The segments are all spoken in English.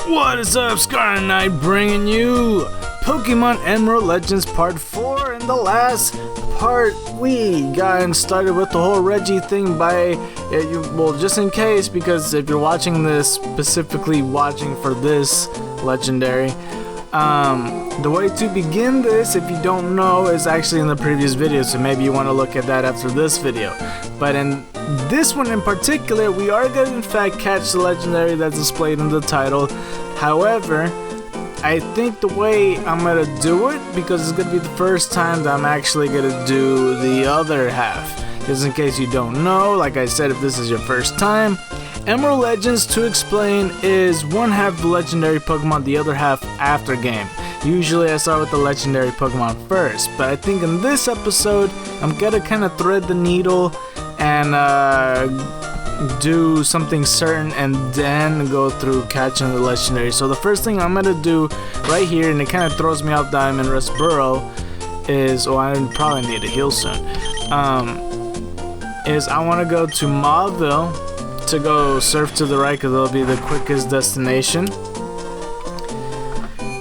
What is up, Scar Knight, bringing you Pokemon Emerald Legends Part 4. In the last part, we got started with the whole Reggie thing by, well, just in case, because if you're watching this, specifically watching for this Legendary, the way to begin this, if you don't know, is actually in the previous video, so maybe you want to look at that after this video. But in this one in particular, we are going to in fact catch the Legendary that's displayed in the title. However, I think the way I'm going to do it, because it's going to be the first time that I'm actually going to do the other half. Just in case you don't know, like I said, if this is your first time, Emerald Legends, to explain, is one half the legendary Pokemon, the other half after game. Usually I start with the legendary Pokemon first, but I think in this episode, I'm gonna kind of thread the needle and do something certain and then go through catching the legendary. So the first thing I'm gonna do right here, and it kind of throws me off that I'm in Burrow, is, oh, I probably need to heal soon, is I want to go to Mauville to go surf to the right, because it'll be the quickest destination.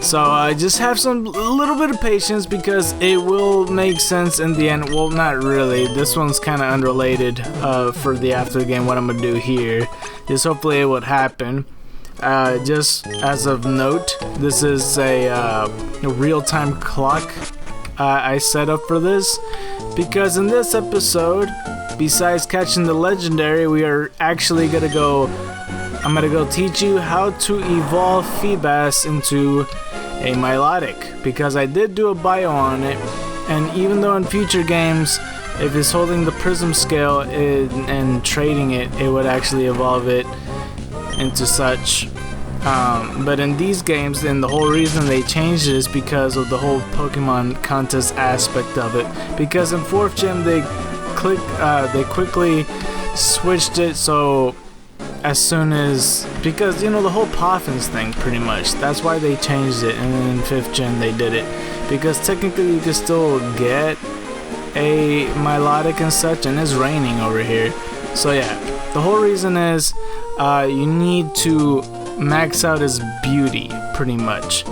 So I just have a little bit of patience, because it will make sense in the end. Well, not really. This one's kind of unrelated for the after game, what I'm going to do here. Just hopefully it would happen. Just as of note, this is a real-time clock I set up for this, because in this episode, besides catching the legendary, we are actually gonna go, I'm gonna go teach you how to evolve Feebas into a Milotic, because I did do a bio on it, and even though in future games, if it's holding the Prism scale and trading it, it would actually evolve it into such. But in these games, and the whole reason they changed it is because of the whole Pokemon contest aspect of it, because in 4th Gym they quickly switched it, so as soon as, because you know the whole Poffins thing, pretty much, that's why they changed it. And then in 5th Gen they did it, because technically you can still get a Milotic and such, and it's raining over here. So yeah, the whole reason is you need to max out his beauty, pretty much.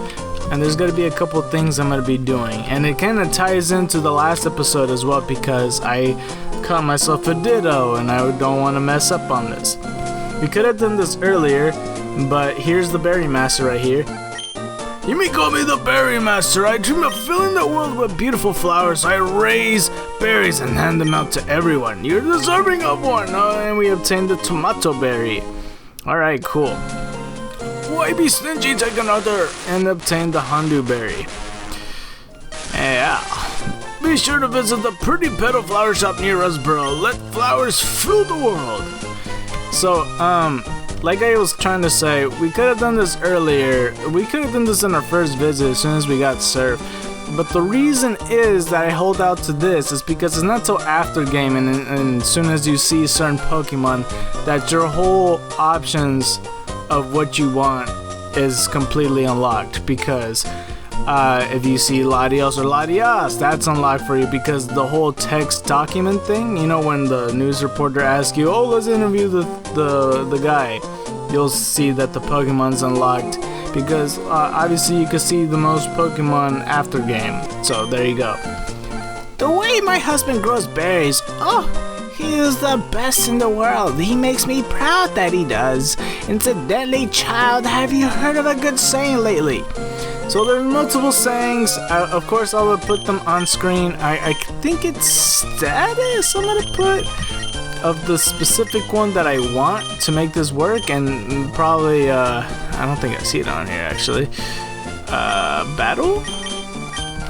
And there's going to be a couple things I'm going to be doing, and it kind of ties into the last episode as well, because I caught myself a Ditto and I don't want to mess up on this. We could have done this earlier, but here's the Berry Master right here. You may call me the Berry Master. I dream of filling the world with beautiful flowers. I raise berries and hand them out to everyone. You're deserving of one. Oh, and we obtained the Tomato Berry. Alright, cool. Why be stingy, take another, and obtain the Hondu Berry. Yeah. Be sure to visit the pretty petal flower shop near us, bro. Let flowers fill the world. So, like I was trying to say, we could have done this earlier. We could have done this in our first visit as soon as we got served. But the reason is that I hold out to this is because it's not till after game, and as soon as you see certain Pokemon, that your whole options of what you want is completely unlocked. Because if you see Latios or Latias, that's unlocked for you, because the whole text document thing, you know, when the news reporter asks you, oh, let's interview the guy, you'll see that the Pokemon's unlocked, because obviously you can see the most Pokemon after game. So there you go. The way my husband grows berries, oh, he is the best in the world. He makes me proud that he does. Incidentally, child, have you heard of a good saying lately? So there's multiple sayings. Of course, I will put them on screen. I think it's status I'm gonna put of the specific one that I want to make this work, and probably I don't think I see it on here actually. Battle?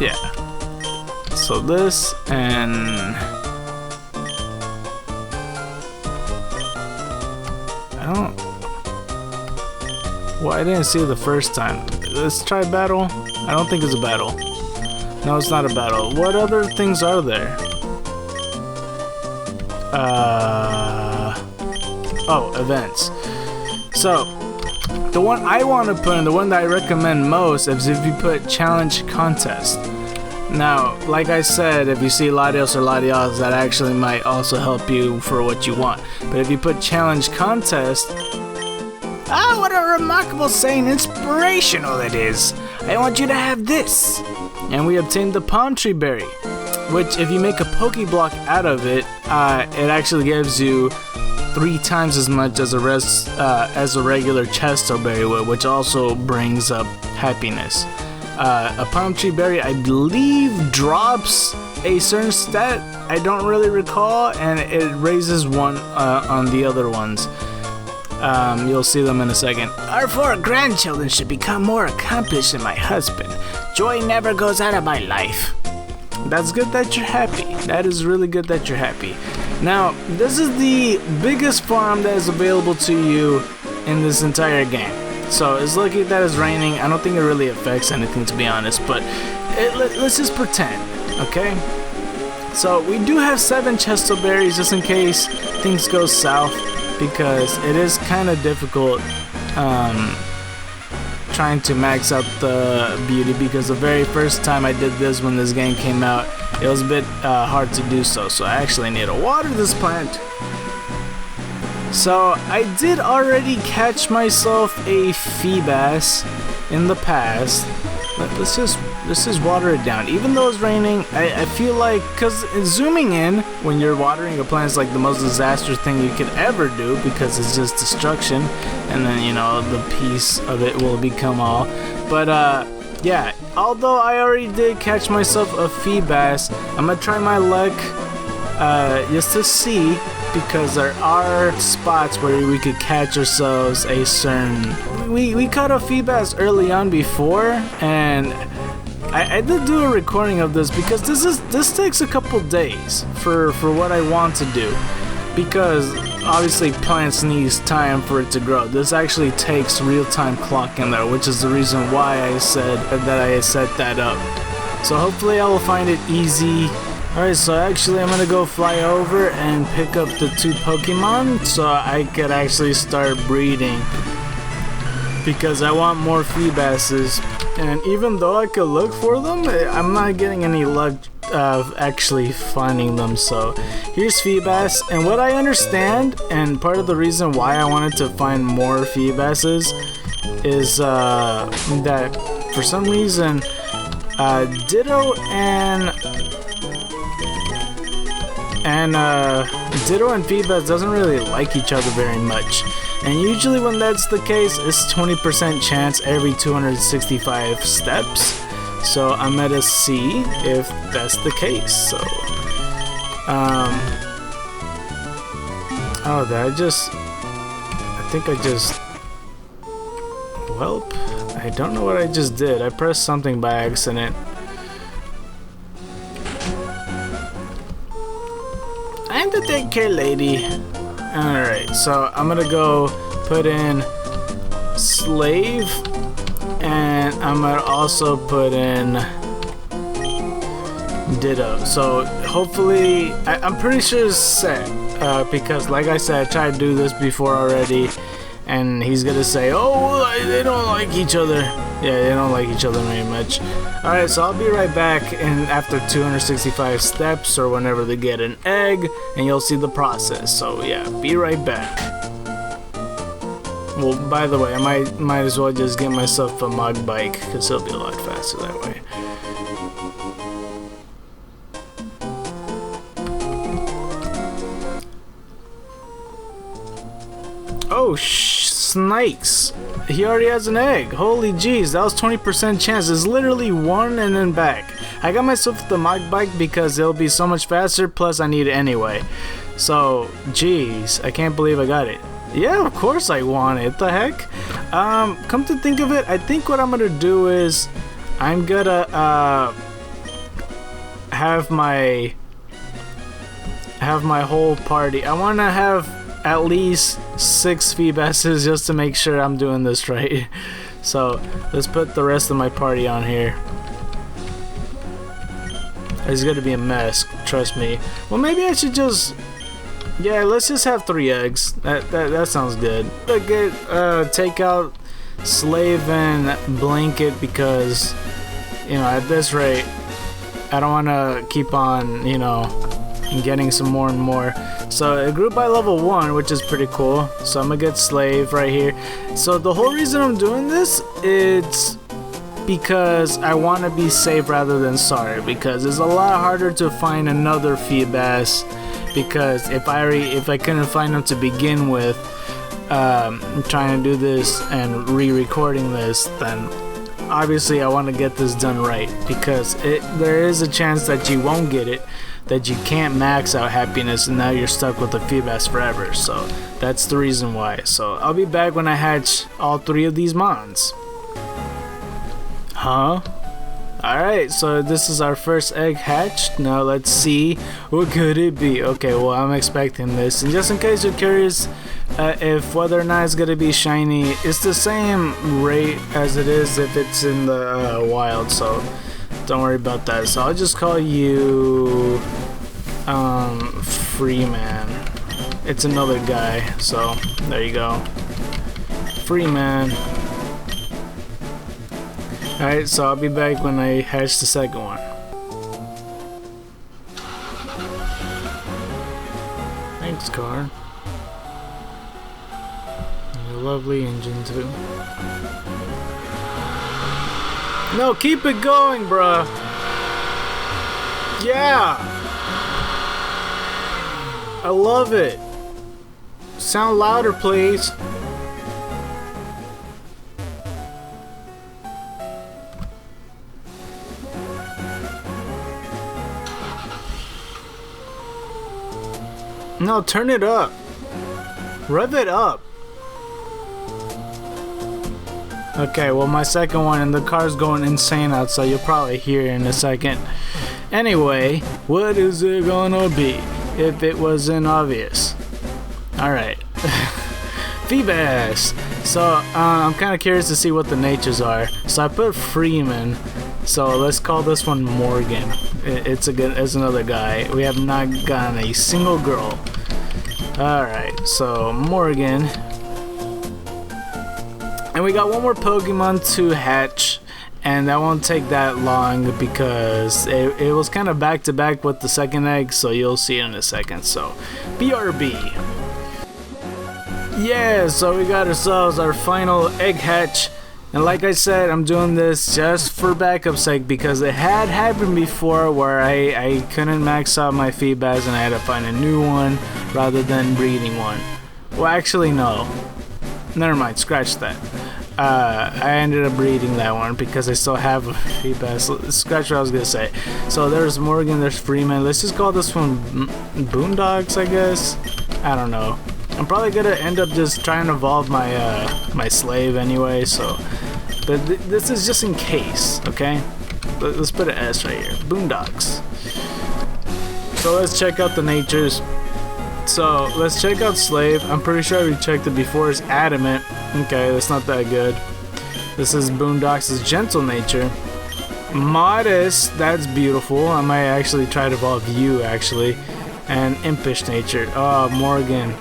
Yeah. So this and well, I didn't see it the first time. Let's try battle. I don't think it's a battle. No, it's not a battle. What other things are there? Oh, events. So, the one I want to put in, the one that I recommend most, is if you put challenge contest. Now, like I said, if you see Latios or Latias, that actually might also help you for what you want. But if you put challenge contest, Ah, what a remarkable saying, inspirational it is. I want you to have this. And we obtained the palm tree berry, which if you make a Pokeblock out of it, it actually gives you 3 times as much as a regular Chesto berry would, which also brings up happiness. A palm tree berry, I believe, drops a certain stat, I don't really recall, and it raises 1 on the other ones. You'll see them in a second. Our 4 grandchildren should become more accomplished than my husband. Joy never goes out of my life. That's good that you're happy. That is really good that you're happy. Now, this is the biggest farm that is available to you in this entire game. So it's lucky that it's raining. I don't think it really affects anything, to be honest, but let's just pretend, okay? So we do have 7 Chesto berries just in case things go south, because it is kind of difficult trying to max out the beauty, because the very first time I did this when this game came out, it was a bit hard to do so. So I actually need to water this plant. So I did already catch myself a Feebas in the past. Let's just water it down. Even though it's raining, I feel like, because zooming in when you're watering a plant is like the most disastrous thing you could ever do, because it's just destruction, and then, you know, the piece of it will become all. But yeah, although I already did catch myself a Feebas, I'm gonna try my luck just to see, because there are spots where we could catch ourselves a certain... We caught a Feebas early on before, and I did do a recording of this, because this takes a couple days for what I want to do, because obviously plants needs time for it to grow. This actually takes real-time clock in there, which is the reason why I said that I set that up. So hopefully I will find it easy. Alright, so actually I'm gonna go fly over and pick up the 2 Pokemon so I could actually start breeding, because I want more Feebases. And even though I could look for them, I'm not getting any luck of actually finding them. So here's Feebas, and what I understand, and part of the reason why I wanted to find more Feebases, is that for some reason Ditto and Feebas doesn't really like each other very much. And usually when that's the case, it's 20% chance every 265 steps. So I'm gonna see if that's the case. So, oh, I think I just, welp, I don't know what I just did. I pressed something by accident. I'm the daycare lady. Alright, so I'm gonna go put in slave, and I'm gonna also put in ditto. So hopefully, I'm pretty sure it's set, because like I said, I tried to do this before already, and he's gonna say, oh, they don't like each other. Yeah, they don't like each other very much. Alright, so I'll be right back after 265 steps, or whenever they get an egg, and you'll see the process. So yeah, be right back. Well, by the way, I might as well just get myself a mug bike, because it'll be a lot faster that way. Oh, snakes! He already has an egg. Holy jeez, that was 20% chance. It's literally 1 and then back. I got myself the mug bike because it'll be so much faster, plus I need it anyway. So, jeez, I can't believe I got it. Yeah, of course I want it. The heck? Come to think of it, I think what I'm gonna do is I'm gonna have my whole party. I wanna have at least 6 Feebases just to make sure I'm doing this right. So let's put the rest of my party on here. It's gonna be a mess, trust me. Well, maybe I should just, yeah, let's just have 3 eggs. That sounds good. Take out slave and blanket, because, you know, at this rate I don't want to keep on, you know, getting some more and more. So it grew by level 1, which is pretty cool. So I'm gonna get slave right here. So the whole reason I'm doing this, it's because I want to be safe rather than sorry, because it's a lot harder to find another Feebas, because if I couldn't find them to begin with, trying to do this and re-recording this, then obviously I want to get this done right, because there is a chance that you won't get it, that you can't max out happiness, and now you're stuck with the Feebas forever. So that's the reason why. So I'll be back when I hatch all 3 of these mons. Huh? Alright, so this is our first egg hatched. Now let's see, what could it be? Okay, well, I'm expecting this. And just in case you're curious if whether or not it's gonna be shiny, it's the same rate as it is if it's in the wild, so don't worry about that. So I'll just call you Freeman. It's another guy, so there you go. Freeman. Alright, so I'll be back when I hatch the second one. Thanks, car. And a lovely engine, too. No, keep it going, bruh! Yeah! I love it! Sound louder, please. No, turn it up. Rev it up. Okay, well, my second one, and the car's going insane outside. You'll probably hear it in a second. Anyway, what is it gonna be if it wasn't obvious? Alright. Feebas. So, I'm kind of curious to see what the natures are. So I put Freeman. So let's call this one Morgan. It's another guy. We have not gotten a single girl. Alright, so Morgan. And we got one more Pokemon to hatch. And that won't take that long because it was kind of back to back with the second egg. So you'll see it in a second. So, BRB. Yeah, so we got ourselves our final egg hatch. And like I said, I'm doing this just for backup sake because it had happened before where I couldn't max out my Feebas and I had to find a new one rather than breeding one. Well, actually, no. Never mind, scratch that. I ended up breeding that one because I still have a Feebas. Scratch what I was gonna say. So there's Morgan, there's Freeman. Let's just call this one Boondocks, I guess. I don't know. I'm probably gonna end up just trying to evolve my my slave anyway, so but this is just in case, okay? Let's put an S right here. Boondocks. So let's check out the natures. So let's check out slave. I'm pretty sure we checked it before. It's adamant. Okay, that's not that good. This is Boondocks' gentle nature. Modest, that's beautiful. I might actually try to evolve you actually. And impish nature. Oh, Morgan.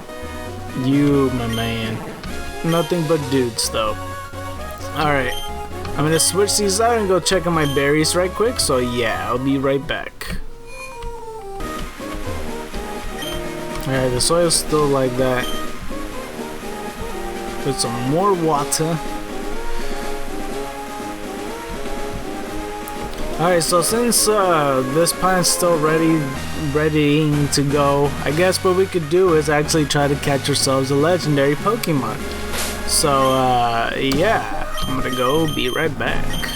You, my man. Nothing but dudes, though. Alright. I'm gonna switch these out and go check on my berries right quick. So, yeah, I'll be right back. Alright, the soil's still like that. Put some more water. Alright, so since this plant's still ready to go, I guess what we could do is actually try to catch ourselves a legendary Pokemon. So, yeah, I'm gonna go be right back.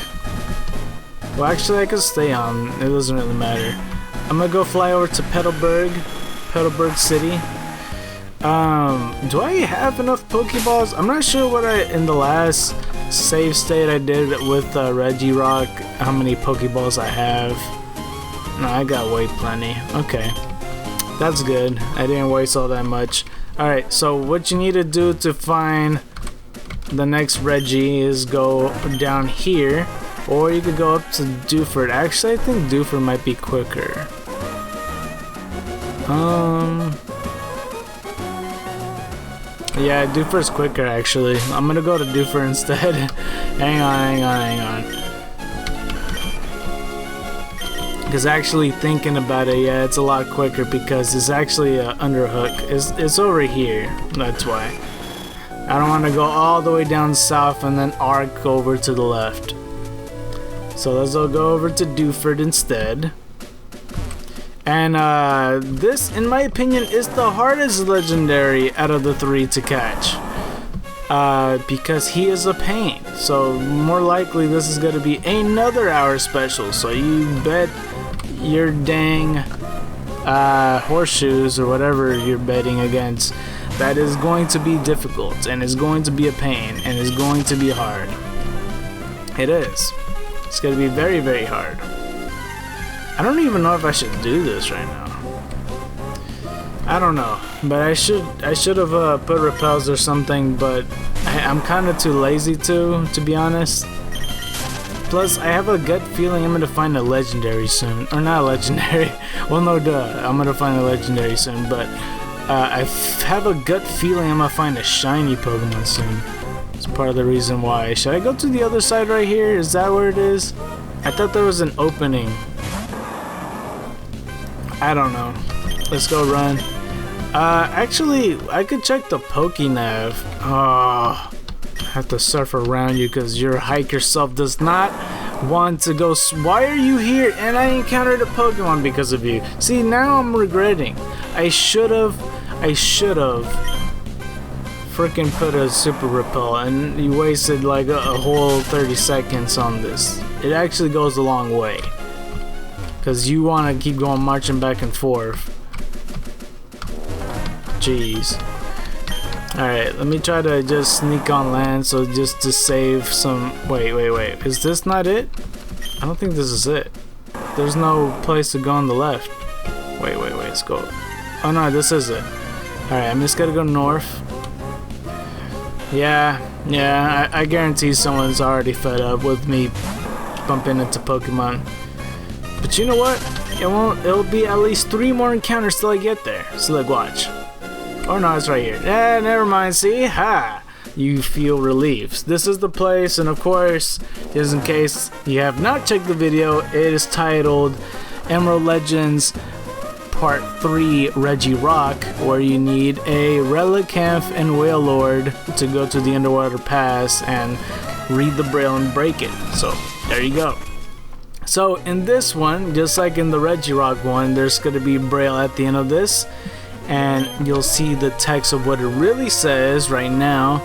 Well, actually, I could stay on. It doesn't really matter. I'm gonna go fly over to Petalburg City. Do I have enough Pokeballs? I'm not sure what in the last save state I did with Regirock, how many Pokeballs I have. No, I got way plenty. Okay, that's good. I didn't waste all that much. Alright, so what you need to do to find the next Reggie is go down here, or you could go up to Dewford. Actually, I think Dewford might be quicker. Yeah, Dewford's quicker actually. I'm gonna go to Dewford instead. hang on. Because actually thinking about it, yeah, it's a lot quicker because it's actually a underhook. It's over here, that's why. I don't want to go all the way down south and then arc over to the left. So let's all go over to Dewford instead. And this, in my opinion, is the hardest legendary out of the 3 to catch. Because he is a pain. So more likely this is going to be another hour special. So you bet your dang horseshoes or whatever you're betting against, that is going to be difficult and is going to be a pain and is going to be hard. It is. It's going to be very, very hard. I don't even know if I should do this right now. I don't know, but I should have put repels or something, but I'm kind of too lazy to be honest. Plus, I have a gut feeling I'm gonna find a legendary soon, or not a legendary. Well, no, duh, I'm gonna find a legendary soon, but I have a gut feeling I'm gonna find a shiny Pokemon soon. It's part of the reason why. Should I go to the other side right here? Is that where it is? I thought there was an opening. I don't know. Let's go run. Actually, I could check the Pokénav. Oh, I have to surf around you because your hiker self does not want to go. Why are you here? And I encountered a Pokemon because of you. See, now I'm regretting. I should have freaking put a super repel, and you wasted like a whole 30 seconds on this. It actually goes a long way because you want to keep going marching back and forth. Jeez. Alright, let me try to just sneak on land, so just to save some... Wait. Is this not it? I don't think this is it. There's no place to go on the left. Wait, let's go. Oh no, this is it. Alright, I'm just gonna go north. Yeah, I guarantee someone's already fed up with me bumping into Pokemon. But you know what? It'll be at least 3 more encounters till I get there. So like, watch. Oh no, it's right here. Never mind, see? Ha! You feel relieved. This is the place, and of course, just in case you have not checked the video, it is titled Emerald Legends Part 3 Reggie Rock, where you need a Relicanth and Wailord to go to the underwater pass and read the Braille and break it. So, there you go. So, in this one, just like in the Reggie Rock one, there's going to be Braille at the end of this. And you'll see the text of what it really says right now,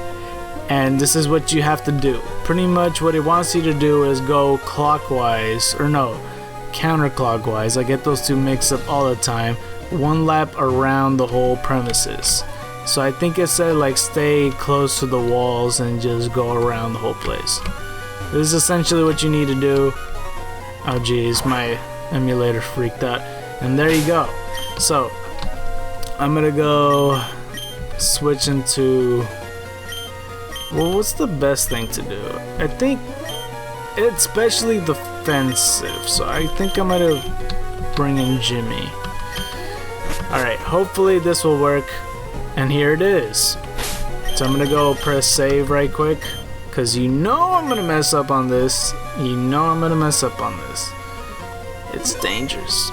and this is what you have to do. Pretty much what it wants you to do is go clockwise, or no, counterclockwise. I get those two mixed up all the time. 1 lap around the whole premises. So I think it said like stay close to the walls and just go around the whole place. This is essentially what you need to do. Oh geez, my emulator freaked out. And there you go. So I'm gonna go switch into, well, what's the best thing to do? I think it's especially defensive, so I think I'm gonna bring in Jimmy. Alright, hopefully this will work, and here it is. So I'm gonna go press save right quick, because you know I'm gonna mess up on this. It's dangerous.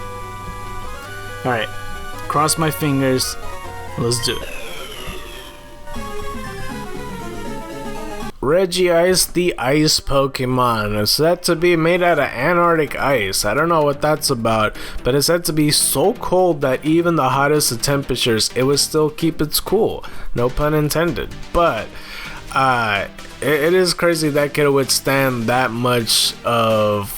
Alright. Cross my fingers. Let's do it. Regice, the ice Pokemon, is said to be made out of Antarctic ice. I don't know what that's about, but it's said to be so cold that even the hottest of temperatures, it would still keep its cool. No pun intended. But it is crazy that could withstand that much of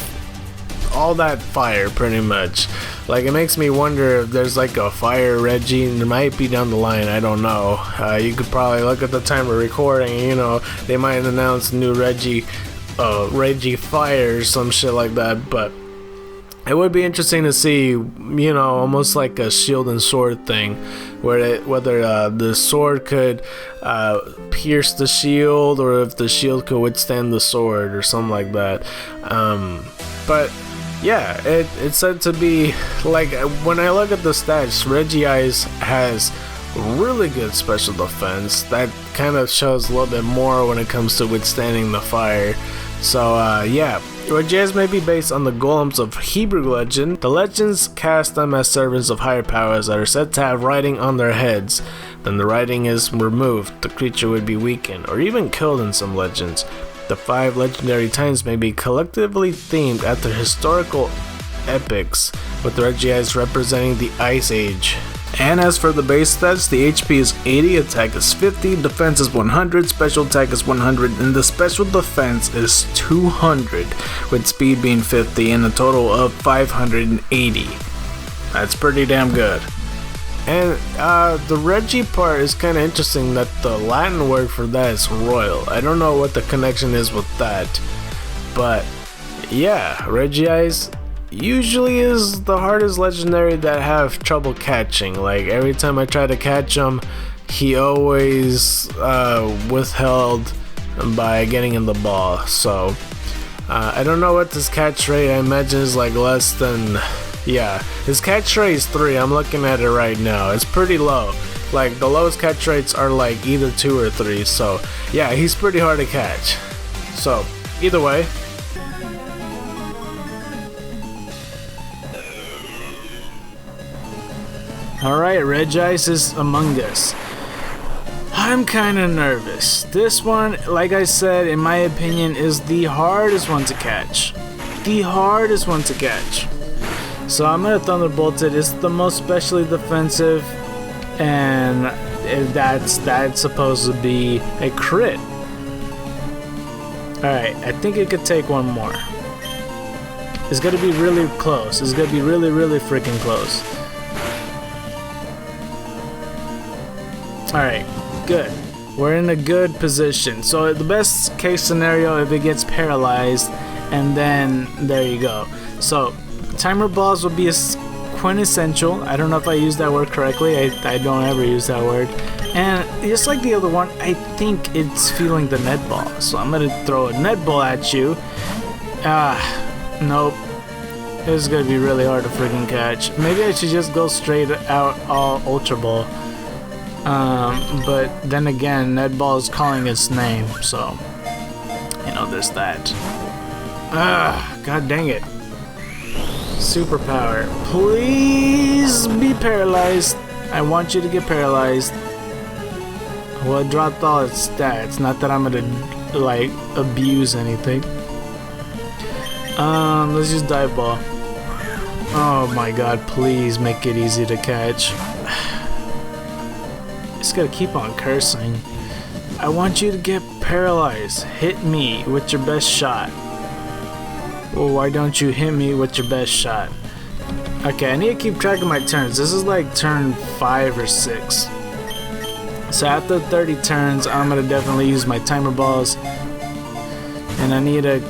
all that fire, pretty much. Like, it makes me wonder if there's like a fire Reggie, and there might be down the line. I don't know. You could probably look at the time of recording, you know, they might announce new Reggie Fire or some shit like that. But it would be interesting to see, you know, almost like a shield and sword thing, whether the sword could pierce the shield, or if the shield could withstand the sword, or something like that. But yeah, it's said to be, like, when I look at the stats, Regice has really good special defense. That kind of shows a little bit more when it comes to withstanding the fire. So yeah, Regis may be based on the golems of Hebrew legend. The legends cast them as servants of higher powers that are said to have writing on their heads. Then the writing is removed, the creature would be weakened, or even killed in some legends. The 5 legendary titans may be collectively themed after historical epics, with the Regis representing the Ice Age. And as for the base stats, the HP is 80, attack is 50, defense is 100, special attack is 100, and the special defense is 200, with speed being 50 and a total of 580. That's pretty damn good. And the Reggie part is kind of interesting that the Latin word for that is royal. I don't know what the connection is with that, but yeah, Regis usually is the hardest legendary that I have trouble catching. Like every time I try to catch him, he always withheld by getting in the ball. So I don't know what this catch rate, I imagine is like less than, yeah, his catch rate is 3. I'm looking at it right now. It's pretty low. Like the lowest catch rates are like either 2 or 3. So yeah, he's pretty hard to catch. So either way, alright, Regis is among us. I'm kinda nervous. This one, like I said, in my opinion, is the hardest one to catch. The hardest one to catch. So I'm gonna Thunderbolt it. It's the most specially defensive, and that's supposed to be a crit. Alright, I think it could take one more. It's gonna be really close. It's gonna be really, really freaking close. Alright, good. We're in a good position. So the best case scenario, if it gets paralyzed, and then there you go. So timer balls would be a quintessential. I don't know if I used that word correctly. I don't ever use that word. And just like the other one, I think it's feeling the net ball. So I'm gonna throw a net ball at you. Nope. This is gonna be really hard to freaking catch. Maybe I should just go straight out all Ultra Ball. But then again, Netball is calling its name, so you know there's that. God dang it. Superpower. Please be paralyzed. I want you to get paralyzed. Well, it dropped all its stats. Not that I'm gonna like abuse anything. Let's use Dive Ball. Oh my god, please make it easy to catch. Just gotta keep on cursing. I want you to get paralyzed. Hit me with your best shot. Well, why don't you hit me with your best shot? Okay, I need to keep track of my turns. This is like turn 5 or 6. So after 30 turns, I'm gonna definitely use my timer balls. And I need to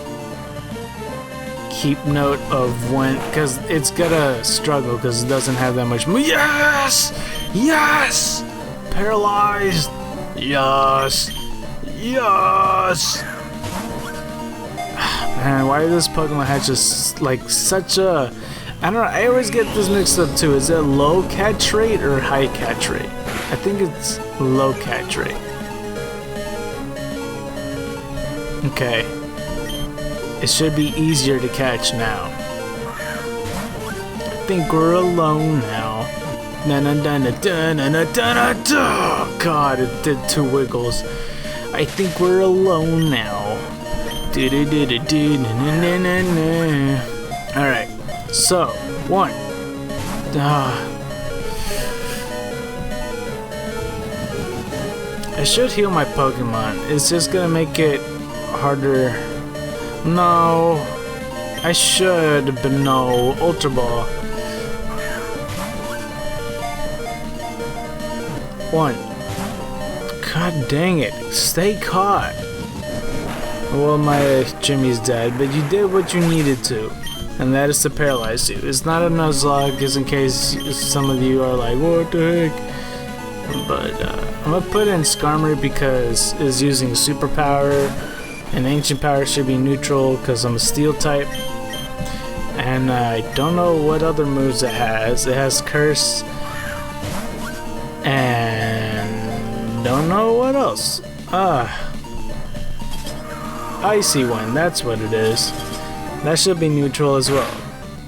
keep note of when, because it's gonna struggle because it doesn't have that much. Yes! Yes! Paralyzed. Yes. Yes. Man, why does this Pokemon have just like such a, I don't know, I always get this mixed up too. Is it low catch rate or high catch rate? I think it's low catch rate. Okay. It should be easier to catch now. I think we're alone now. Oh god, it did 2 wiggles. I think we're alone now. Alright, so 1. I should heal my Pokemon. It's just gonna make it harder. No, I should, but no. Ultra Ball. 1. God dang it. Stay caught. Well, my Jimmy's dead, but you did what you needed to. And that is to paralyze you. It's not a Nuzlocke, just in case some of you are like, what the heck? But I'm going to put in Skarmory because it's using a superpower. And Ancient Power should be neutral because I'm a Steel type. And I don't know what other moves it has. It has Curse. And don't know what else. Icy one, that's what it is. That should be neutral as well.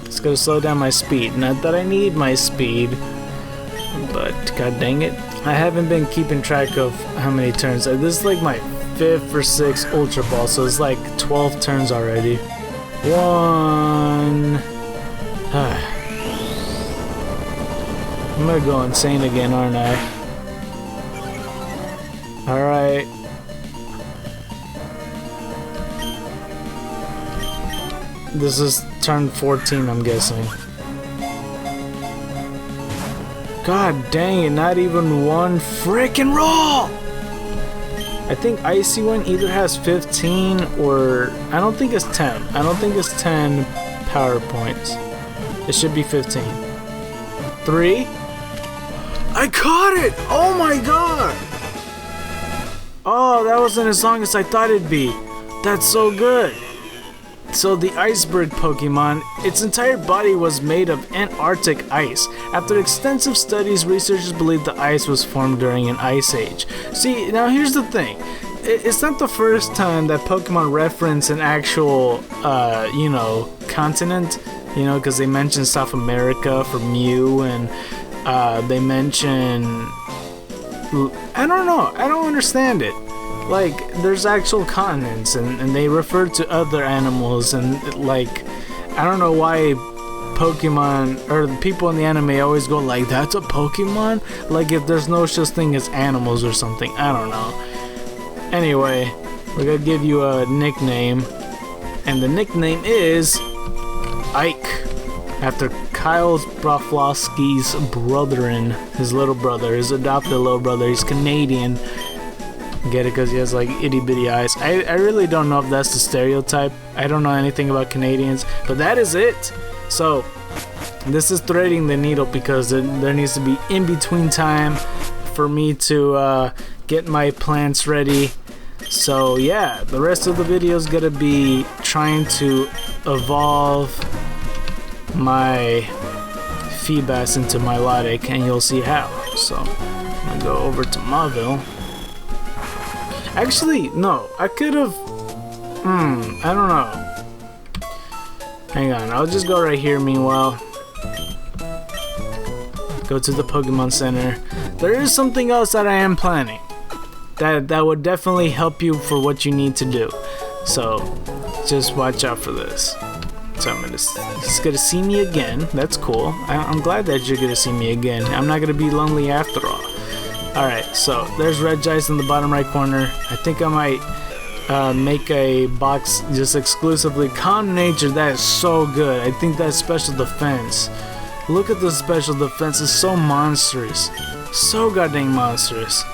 It's gonna slow down my speed. Not that I need my speed, but god dang it. I haven't been keeping track of how many turns. This is like my 5th or 6th Ultra Ball, so it's like 12 turns already. 1. I'm gonna go insane again, aren't I? Alright. This is turn 14, I'm guessing. God dang it, not even one frickin' roll! I think Icy one either has 15 or... I don't think it's 10. I don't think it's 10 power points. It should be 15. 3? I caught it! Oh my god! Oh, that wasn't as long as I thought it'd be. That's so good. So the iceberg Pokemon, its entire body was made of Antarctic ice. After extensive studies, researchers believe the ice was formed during an ice age. See, now here's the thing. It's not the first time that Pokemon reference an actual, you know, continent. You know, because they mention South America for Mew, and they mention... I don't know. I don't understand it. Like, there's actual continents, and they refer to other animals, and like, I don't know why Pokemon, or the people in the anime always go like, that's a Pokemon? Like, if there's no such thing as animals or something, I don't know. Anyway, we're gonna give you a nickname, and the nickname is Ike, after Kyle Broflovski's brother-in, his little brother, his adopted little brother. He's Canadian. Get it? Because he has like itty bitty eyes. I really don't know if that's the stereotype. I don't know anything about Canadians, but that is it. So this is threading the needle because there needs to be in between time for me to get my plants ready. So yeah, the rest of the video is gonna be trying to evolve my Feebas into Milotic, and you'll see how. So I'm gonna go over to Mauville. Actually, no, I could have, I don't know. Hang on, I'll just go right here meanwhile. Go to the Pokemon Center. There is something else that I am planning that would definitely help you for what you need to do. So, just watch out for this. So he's gonna see me again. That's cool. I'm glad that you're gonna see me again. I'm not gonna be lonely after all. Alright, so there's Regis in the bottom right corner. I think I might make a box just exclusively Calm Nature. That is so good. I think that special defense. Look at the special defense. It's so monstrous. So goddamn monstrous.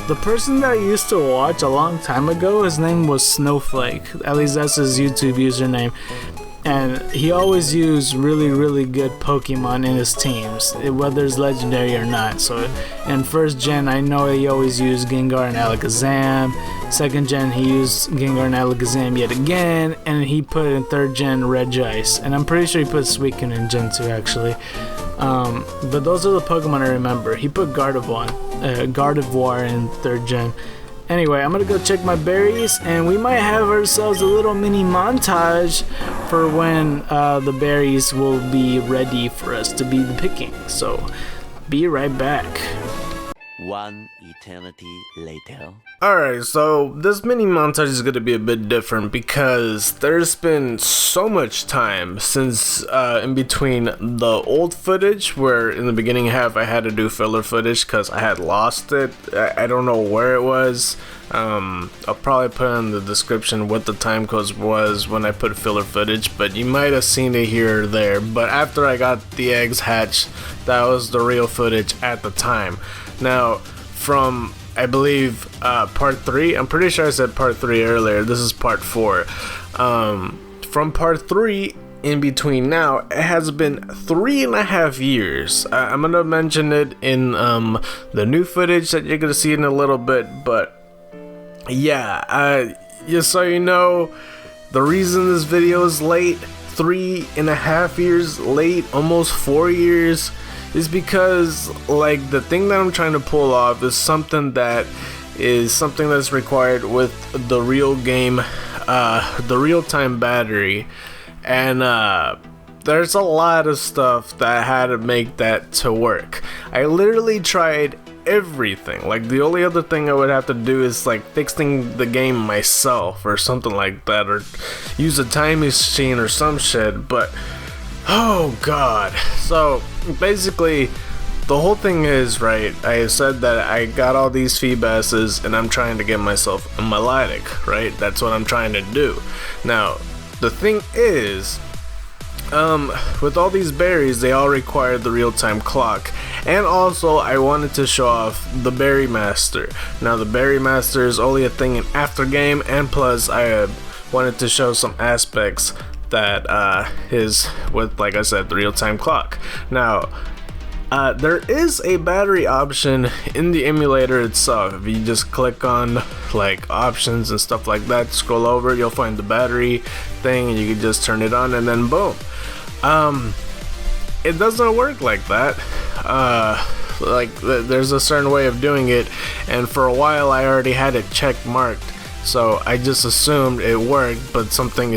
The person that I used to watch a long time ago, his name was Snowflake. At least that's his YouTube username. And he always used really good Pokemon in his teams, whether it's legendary or not. So in first gen, I know he always used Gengar and Alakazam. Second gen, he used Gengar and Alakazam yet again. And he put in third gen Regis. And I'm pretty sure he put Suicune in gen 2 actually. But those are the Pokemon I remember. He put Gardevoir in third gen. Anyway, I'm gonna go check my berries, and we might have ourselves a little mini montage for when the berries will be ready for us to be picking. So, be right back. One eternity later. Alright, so this mini montage is going to be a bit different because there's been so much time since in between the old footage, where in the beginning half I had to do filler footage because I had lost it. I don't know where it was. I'll probably put in the description what the time code was when I put filler footage, but you might have seen it here or there. But after I got the eggs hatched, that was the real footage at the time. Now, from I believe part 3, I'm pretty sure I said part 3 earlier, this is part 4. From part 3 in between now, it has been 3.5 years. I'm gonna mention it in the new footage that you're gonna see in a little bit, but yeah, just so you know, the reason this video is late, 3.5 years late, almost 4 years, is because like the thing that I'm trying to pull off is something that is something that's required with the real-time battery, and there's a lot of stuff that I had to make that to work. I literally tried everything. Like, the only other thing I would have to do is like fixing the game myself or something like that, or use a time machine or some shit, but oh god. So basically the whole thing is, right, I said that I got all these fee basses and I'm trying to get myself a melodic, right? That's what I'm trying to do. Now the thing is, with all these berries, they all require the real-time clock, and also I wanted to show off the Berry Master. Now the Berry Master is only a thing in after game, and plus I wanted to show some aspects that is with, like I said, the real-time clock. Now there is a battery option in the emulator itself. If you just click on like options and stuff like that, scroll over, you'll find the battery thing, and you can just turn it on, and then boom. It doesn't work like that. Like there's a certain way of doing it, and for a while I already had it check marked, so I just assumed it worked, but something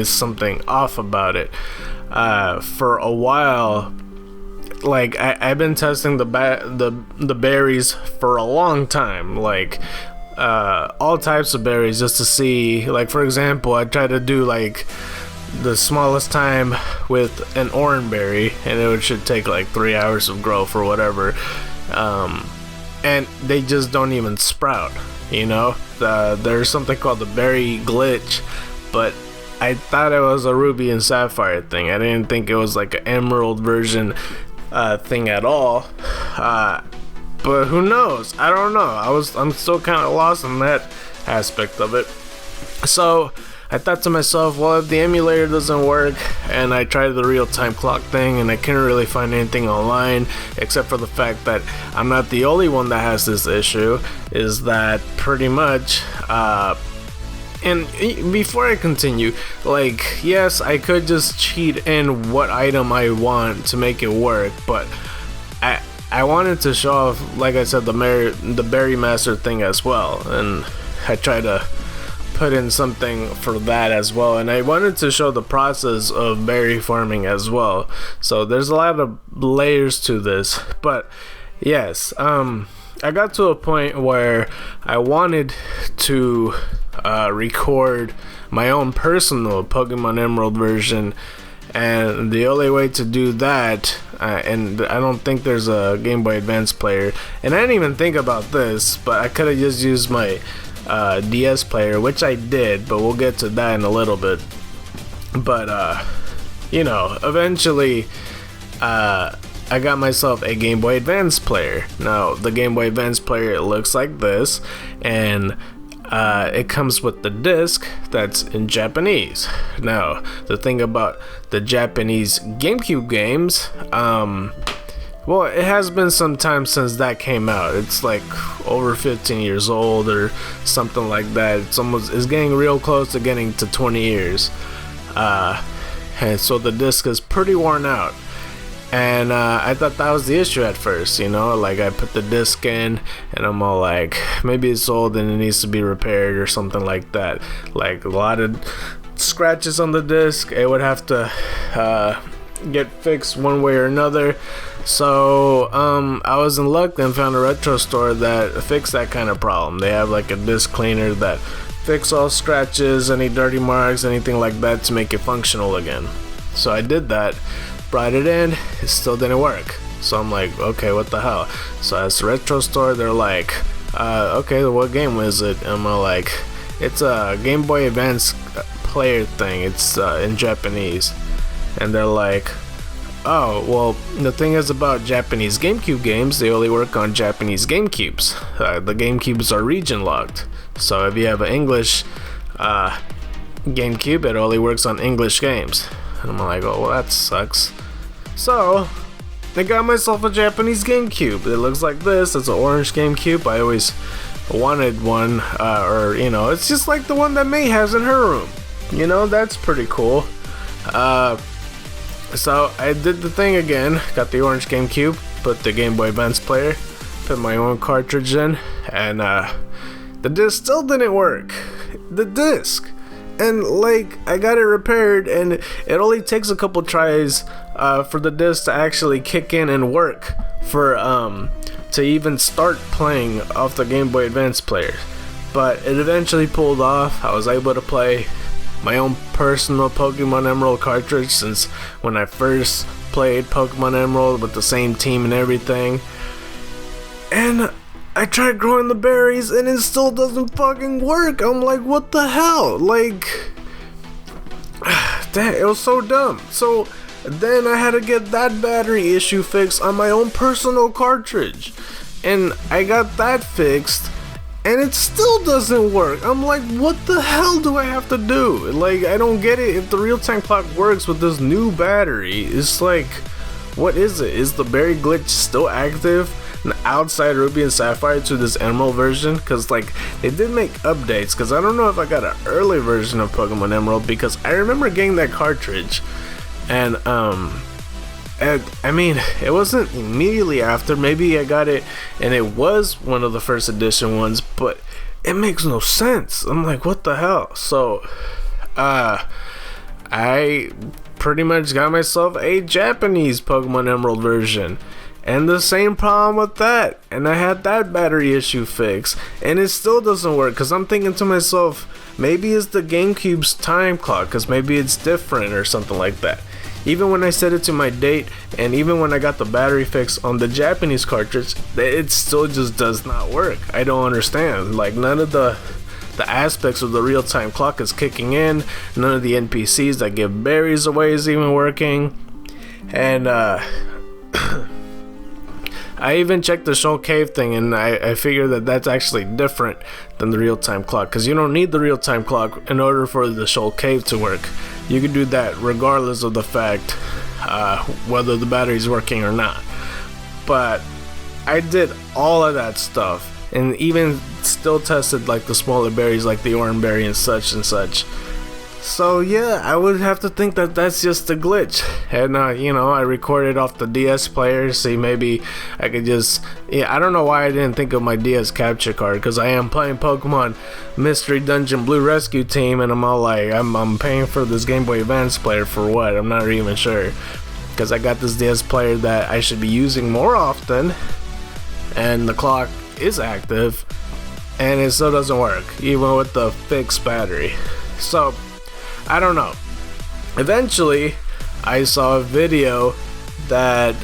off about it. For a while, like I've been testing the berries for a long time, like all types of berries, just to see, like for example, I tried to do like the smallest time with an orange berry, and it should take like 3 hours of growth or whatever, and they just don't even sprout, you know. There's something called the berry glitch, but I thought it was a Ruby and Sapphire thing. I didn't think it was like an Emerald version thing at all, but who knows? I don't know. I'm still kind of lost in that aspect of it. So I thought to myself, well, if the emulator doesn't work, and I tried the real-time clock thing and I couldn't really find anything online, except for the fact that I'm not the only one that has this issue, is that pretty much, and before I continue, like, yes, I could just cheat in what item I want to make it work, but I wanted to show off, like I said, the Berry Master thing as well, and I tried to put in something for that as well, and I wanted to show the process of berry farming as well. So there's a lot of layers to this, but yes, I got to a point where I wanted to record my own personal Pokemon Emerald version, and the only way to do that, and I don't think there's a Game Boy Advance player, and I didn't even think about this, but I could have just used my DS player, which I did, but we'll get to that in a little bit. But you know, eventually I got myself a Game Boy Advance player. Now the Game Boy Advance player, it looks like this, and it comes with the disc that's in Japanese. Now the thing about the Japanese GameCube games, well, it has been some time since that came out. It's like over 15 years old or something like that. It's getting real close to getting to 20 years. And so the disc is pretty worn out. And I thought that was the issue at first, you know, like I put the disc in and I'm all like, maybe it's old and it needs to be repaired or something like that. Like a lot of scratches on the disc, it would have to get fixed one way or another. So I was in luck and found a retro store that fixed that kind of problem. They have like a disc cleaner that fix all scratches, any dirty marks, anything like that, to make it functional again. So I did that, brought it in, it still didn't work. So I'm like, okay, what the hell? So I asked the retro store, they're like, okay, what game is it? And I'm like, it's a Game Boy Advance player thing, it's in Japanese. And they're like, oh, well, the thing is about Japanese GameCube games, they only work on Japanese GameCubes. The GameCubes are region locked. So if you have an English GameCube, it only works on English games. And I'm like, oh, well, that sucks. So I got myself a Japanese GameCube. It looks like this. It's an orange GameCube. I always wanted one, or, you know, it's just like the one that May has in her room. You know, that's pretty cool. So I did the thing again, got the orange GameCube, put the Game Boy Advance player, put my own cartridge in, and the disc still didn't work. The disc. And like, I got it repaired, and it only takes a couple tries for the disc to actually kick in and work for to even start playing off the Game Boy Advance player. But it eventually pulled off. I was able to play my own personal Pokemon Emerald cartridge, since when I first played Pokemon Emerald with the same team and everything. And I tried growing the berries and it still doesn't fucking work. I'm like, what the hell? Like, it was so dumb. So then I had to get that battery issue fixed on my own personal cartridge. And I got that fixed and it still doesn't work. I'm like, what the hell do I have to do? Like, I don't get it. If the real-time clock works with this new battery, it's like, what is it? Is the berry glitch still active outside Ruby and Sapphire to this Emerald version? Because like, they did make updates, because I don't know if I got an early version of Pokemon Emerald, because I remember getting that cartridge and I mean, it wasn't immediately after. Maybe I got it and it was one of the first edition ones, but it makes no sense. I'm like, what the hell? So I pretty much got myself a Japanese Pokemon Emerald version, and the same problem with that, and I had that battery issue fixed, and it still doesn't work. Because I'm thinking to myself, maybe it's the GameCube's time clock, because maybe it's different or something like that. Even when I set it to my date, and even when I got the battery fix on the Japanese cartridge, it still just does not work. I don't understand. Like, none of the aspects of the real-time clock is kicking in. None of the NPCs that give berries away is even working. And I even checked the Shoal Cave thing, and I figured that that's actually different than the real-time clock, because you don't need the real-time clock in order for the Shoal Cave to work. You can do that regardless of the fact whether the battery's working or not. But I did all of that stuff, and even still tested like the smaller berries like the orange berry and such and such. So yeah, I would have to think that that's just a glitch. And you know, I recorded off the DS player, see maybe I could just, I don't know why I didn't think of my DS capture card, because I am playing Pokemon Mystery Dungeon Blue Rescue Team, and I'm all like, I'm paying for this Game Boy Advance player for what? I'm not even sure, because I got this DS player that I should be using more often, and the clock is active, and it still doesn't work, even with the fixed battery. So I don't know. Eventually, I saw a video that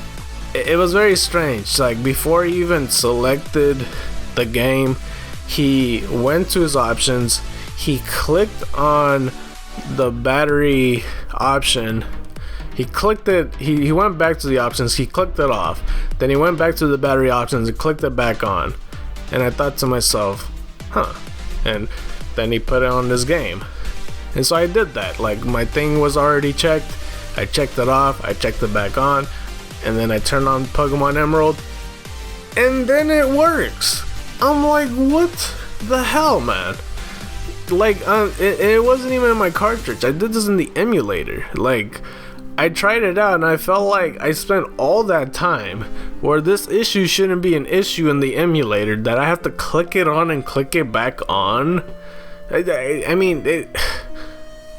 it was very strange. Like, before he even selected the game, he went to his options, he clicked on the battery option, he clicked it, he went back to the options, he clicked it off, then he went back to the battery options and clicked it back on. And I thought to myself, huh. And then he put it on this game. And so I did that. Like, my thing was already checked, I checked it off, I checked it back on, and then I turned on Pokemon Emerald, and then it works. I'm like, what the hell, man? Like, it wasn't even in my cartridge. I did this in the emulator. Like, I tried it out and I felt like I spent all that time where this issue shouldn't be an issue in the emulator, that I have to click it on and click it back on. I mean, it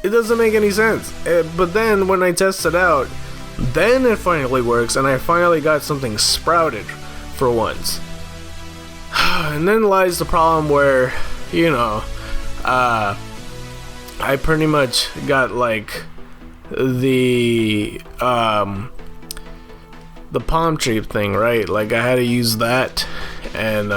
doesn't make any sense. But then when I test it out, then it finally works, and I finally got something sprouted for once. And then lies the problem where, you know, I pretty much got like the palm tree thing, right? Like, I had to use that, and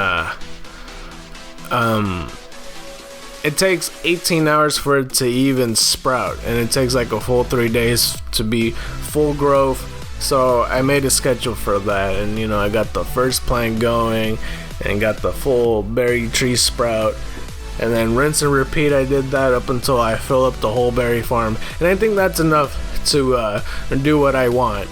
it takes 18 hours for it to even sprout, and it takes like a full 3 days to be full growth. So I made a schedule for that, and you know, I got the first plant going and got the full berry tree sprout, and then rinse and repeat. I did that up until I fill up the whole berry farm, and I think that's enough to do what I want.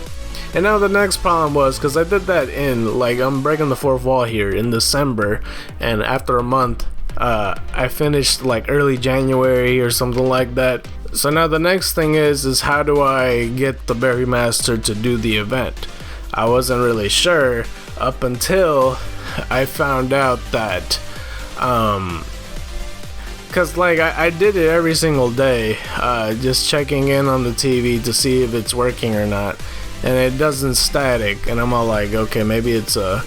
And now the next problem was, because I did that in, like, I'm breaking the fourth wall here in December, and after a month I finished like early January or something like that. So now the next thing is how do I get the Berry Master to do the event? I wasn't really sure up until I found out that Cause like I did it every single day, just checking in on the TV to see if it's working or not, and it doesn't static, and I'm all like, okay, maybe it's a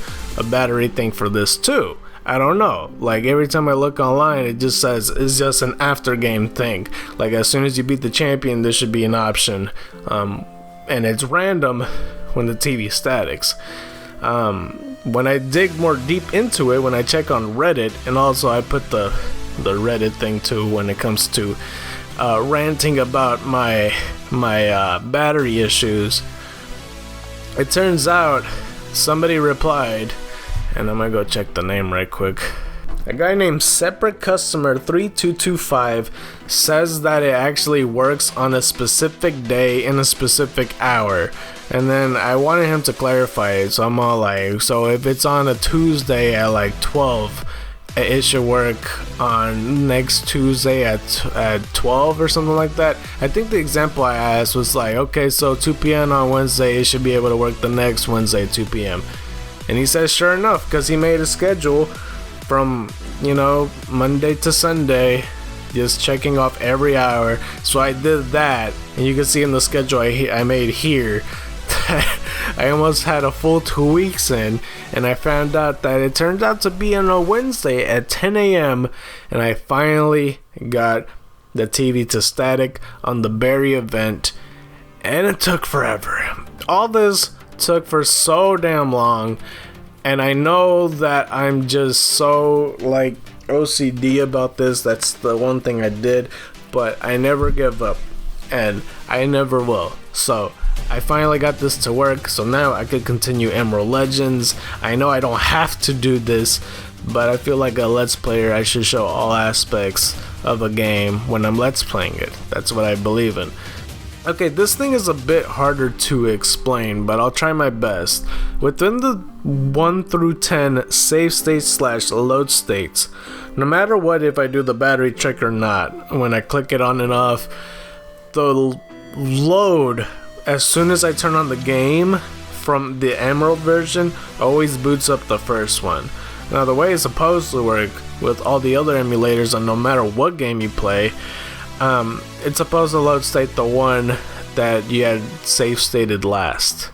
battery thing for this too. I don't know. Like every time I look online, it just says it's just an after game thing. Like as soon as you beat the champion, there should be an option, and it's random when the TV statics. When I dig more deep into it, when I check on Reddit, and also I put the Reddit thing too when it comes to ranting about my battery issues, it turns out somebody replied, and I'm gonna go check the name right quick. A guy named Separate Customer 3225 says that it actually works on a specific day in a specific hour. And then I wanted him to clarify it, so I'm all like, so if it's on a Tuesday at like 12, it should work on next Tuesday at 12 or something like that. I think the example I asked was like, okay, so 2 p.m. on Wednesday, it should be able to work the next Wednesday at 2 p.m. And he says sure enough, because he made a schedule from, you know, Monday to Sunday, just checking off every hour. So I did that, and you can see in the schedule I made here that I almost had a full 2 weeks in, and I found out that it turned out to be on a Wednesday at 10 a.m. and I finally got the TV to static on the Berry event, and it took forever. All this took for so damn long, and I know that I'm just so like OCD about this. That's the one thing I did, but I never give up, and I never will. So I finally got this to work, so now I could continue Emerald Legends. I know I don't have to do this, but I feel like a Let's Player, I should show all aspects of a game when I'm Let's Playing it. That's what I believe in. Okay, this thing is a bit harder to explain, but I'll try my best. Within the 1 through 10 save states / load states, no matter what, if I do the battery trick or not, when I click it on and off, the load, as soon as I turn on the game from the Emerald version, always boots up the first one. Now the way it's supposed to work with all the other emulators, and no matter what game you play, it's supposed to load state the one that you had save stated last.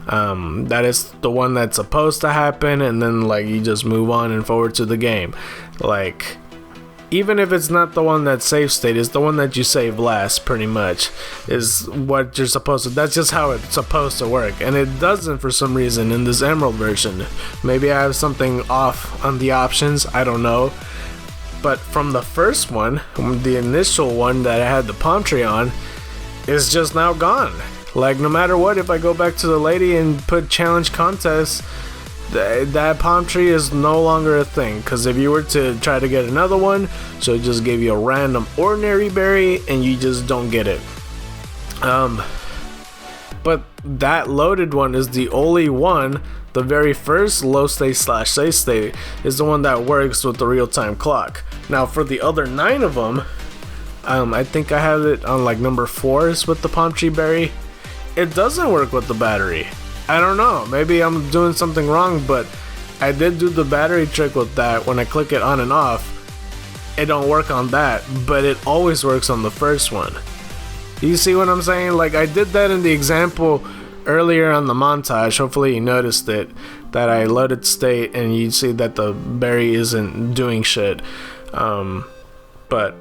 That is the one that's supposed to happen, and then like you just move on and forward to the game. Like, even if it's not the one that's save state, it's the one that you save last, pretty much, is what you're supposed to. That's just how it's supposed to work, and it doesn't for some reason in this Emerald version. Maybe I have something off on the options, I don't know. But from the first one, the initial one that I had the palm tree on, is just now gone. Like, no matter what, if I go back to the lady and put challenge contests, that palm tree is no longer a thing. Because if you were to try to get another one, she'll just give you a random ordinary berry and you just don't get it. But that loaded one is the only one. The very first low state / save state is the one that works with the real-time clock. Now for the other 9 of them, I think I have it on like number 4 is with the palm tree berry. It doesn't work with the battery. I don't know, maybe I'm doing something wrong, but I did do the battery trick with that. When I click it on and off, it don't work on that, but it always works on the first one. You see what I'm saying? Like, I did that in the example earlier on the montage. Hopefully you noticed it, that I loaded state and you see that the berry isn't doing shit. But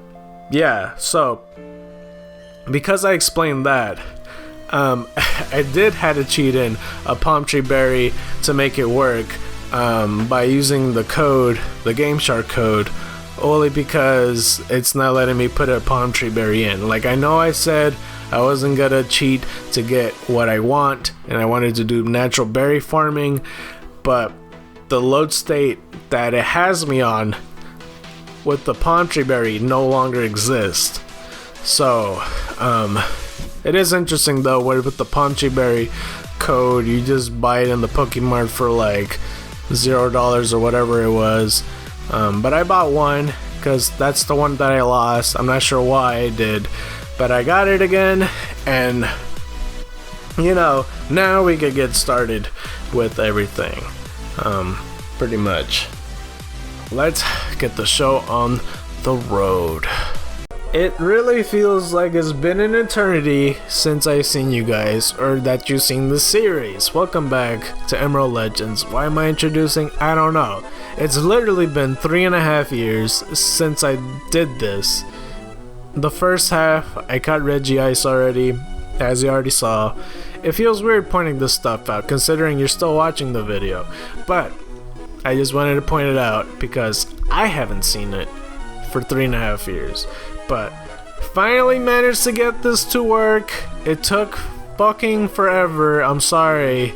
yeah, so because I explained that, I did had to cheat in a palm tree berry to make it work, by using the code, the Game Shark code, only because it's not letting me put a palm tree berry in. Like, I know I said I wasn't gonna cheat to get what I want, and I wanted to do natural berry farming, but the load state that it has me on with the palm tree berry no longer exists. So, it is interesting though, where with the palm tree berry code, you just buy it in the Pokemon for like $0 or whatever it was. But I bought one because that's the one that I lost. I'm not sure why I did, but I got it again, and you know, now we could get started with everything. Pretty much. Let's get the show on the road. It really feels like it's been an eternity since I've seen you guys, or that you've seen the series. Welcome back to Emerald Legends. Why am I introducing? I don't know. It's literally been 3.5 years since I did this. The first half, I caught Regice already, as you already saw. It feels weird pointing this stuff out, considering you're still watching the video. But, I just wanted to point it out, because I haven't seen it for 3.5 years. But finally managed to get this to work. It took fucking forever, I'm sorry,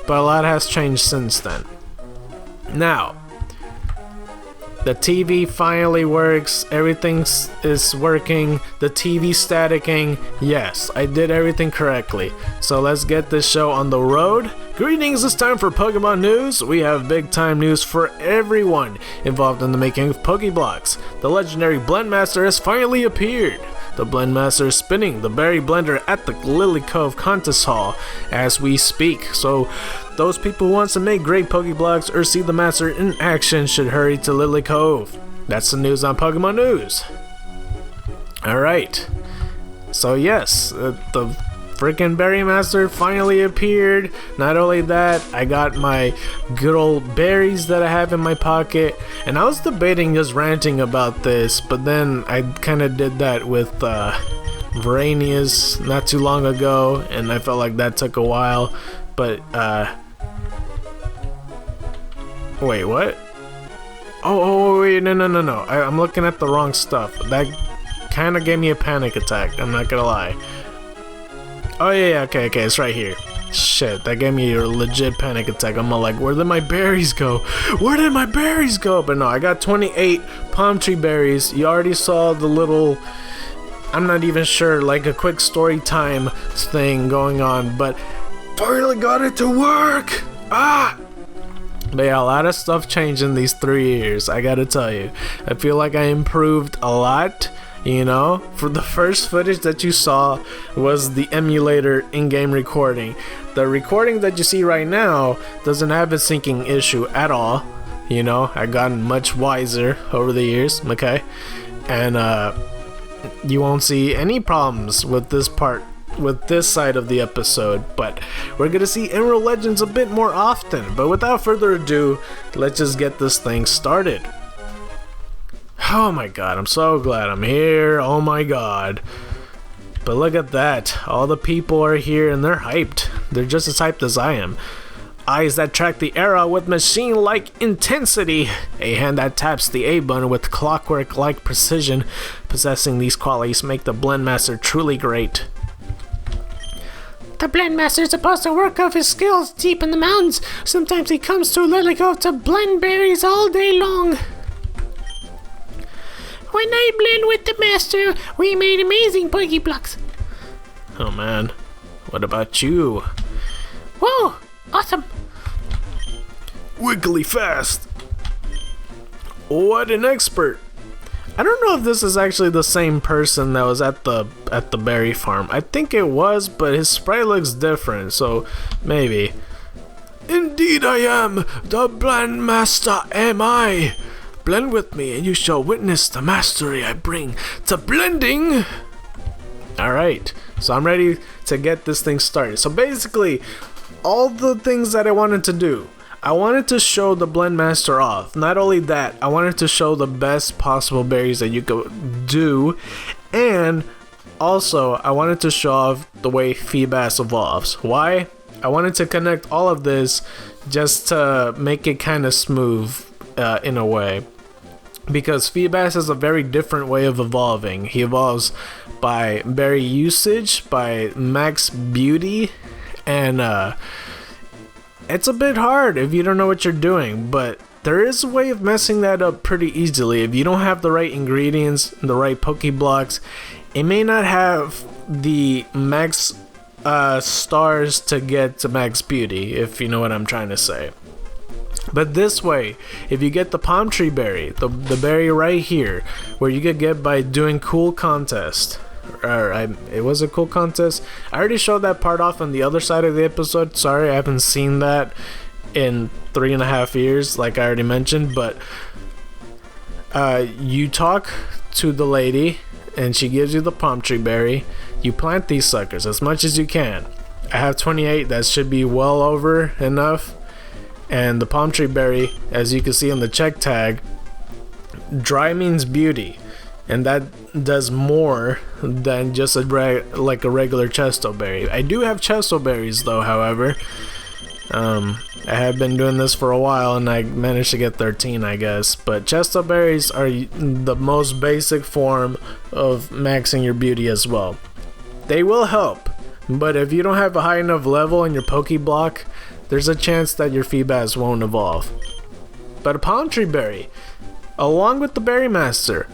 but a lot has changed since then. Now, the TV finally works, everything is working, the TV staticking, yes, I did everything correctly. So let's get this show on the road. Greetings, it's time for Pokemon News. We have big time news for everyone involved in the making of Pokeblocks. The legendary Blendmaster has finally appeared. The Blendmaster is spinning the Berry Blender at the Lily Cove Contest Hall as we speak. So those people who want to make great Pokeblocks or see the master in action should hurry to Lily Cove. That's the news on Pokemon News. Alright. So yes, the freaking Berry Master finally appeared. Not only that, I got my good old berries that I have in my pocket, and I was debating just ranting about this, but then I kind of did that with Veranius not too long ago, and I felt like that took a while. But wait, what? Oh wait, no, I'm looking at the wrong stuff. That kind of gave me a panic attack, I'm not gonna lie. Oh yeah, okay, it's right here. Shit, that gave me a legit panic attack. I'm all like, where did my berries go? Where did my berries go? But no, I got 28 palm tree berries. You already saw the little, I'm not even sure, like a quick story time thing going on, but finally got it to work! Ah! But yeah, a lot of stuff changed in these 3 years, I gotta tell you. I feel like I improved a lot. You know, for the first footage that you saw was the emulator in-game recording. The recording that you see right now doesn't have a syncing issue at all. You know, I've gotten much wiser over the years, okay? And you won't see any problems with this part, with this side of the episode, but we're gonna see Emerald Legends a bit more often. But without further ado, let's just get this thing started. Oh my god, I'm so glad I'm here, oh my god. But look at that, all the people are here and they're hyped. They're just as hyped as I am. Eyes that track the era with machine-like intensity. A hand that taps the A button with clockwork-like precision. Possessing these qualities make the Blendmaster truly great. The Blendmaster is supposed to work off his skills deep in the mountains. Sometimes he comes to Lily Cove to blend berries all day long. When I blend with the master, we made amazing Pokeblocks. Oh man, what about you? Whoa, awesome. Wiggly fast. What an expert. I don't know if this is actually the same person that was at the berry farm. I think it was, but his sprite looks different, so maybe. Indeed I am, the Blendmaster am I. Blend with me and you shall witness the mastery I bring to blending. Alright, so I'm ready to get this thing started. So basically, all the things that I wanted to do, I wanted to show the Blendmaster off. Not only that, I wanted to show the best possible berries that you could do, and also I wanted to show off the way Feebas evolves. Why? I wanted to connect all of this just to make it kind of smooth in a way. Because Feebas has a very different way of evolving. He evolves by berry usage, by max beauty, and it's a bit hard if you don't know what you're doing, but there is a way of messing that up pretty easily. If you don't have the right ingredients, the right Pokeblocks, it may not have the max stars to get to max beauty, if you know what I'm trying to say. But this way, if you get the palm tree berry, the berry right here, where you could get by doing cool contest, it was a cool contest. I already showed that part off on the other side of the episode. Sorry, I haven't seen that in 3.5 years, like I already mentioned. But You talk to the lady, and she gives you the palm tree berry. You plant these suckers as much as you can. I have 28. That should be well over enough. And the palm tree berry, as you can see on the check tag, dry means beauty, and that does more than just like a regular chesto berry. I do have chesto berries though, however. I have been doing this for a while and I managed to get 13, I guess. But chesto berries are the most basic form of maxing your beauty as well. They will help, but if you don't have a high enough level in your Pokeblock, there's a chance that your Feebas won't evolve. But a palm tree berry, along with the Berry Master,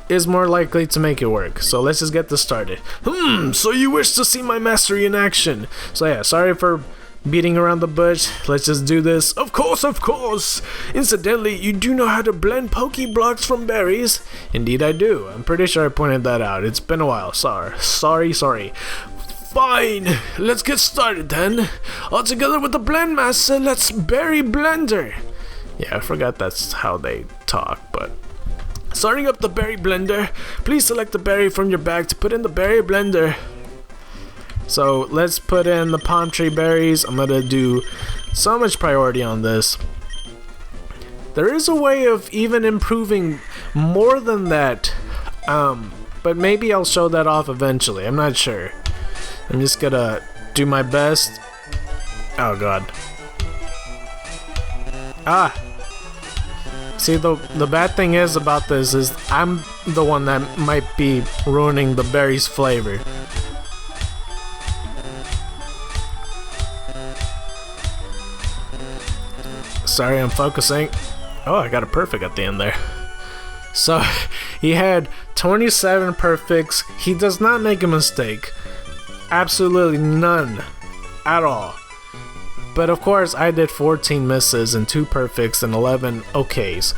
is more likely to make it work. So let's just get this started. So you wish to see my mastery in action. So yeah, sorry for beating around the bush. Let's just do this. Of course, of course. Incidentally, you do know how to blend Pokeblocks from berries? Indeed I do. I'm pretty sure I pointed that out. It's been a while. Sorry. Fine, let's get started then. All together with the blend master, let's berry blender. Yeah, I forgot that's how they talk, but starting up the berry blender, please select the berry from your bag to put in the berry blender. So let's put in the palm tree berries. I'm gonna do so much priority on this. There is a way of even improving more than that, but maybe I'll show that off eventually. I'm not sure. I'm just gonna do my best. Oh god. See, the bad thing is about this is I'm the one that might be ruining the berry's flavor. Sorry, I'm focusing. Oh, I got a perfect at the end there. So, he had 27 perfects. He does not make a mistake. Absolutely none at all. But of course I did 14 misses and 2 perfects and 11 okays.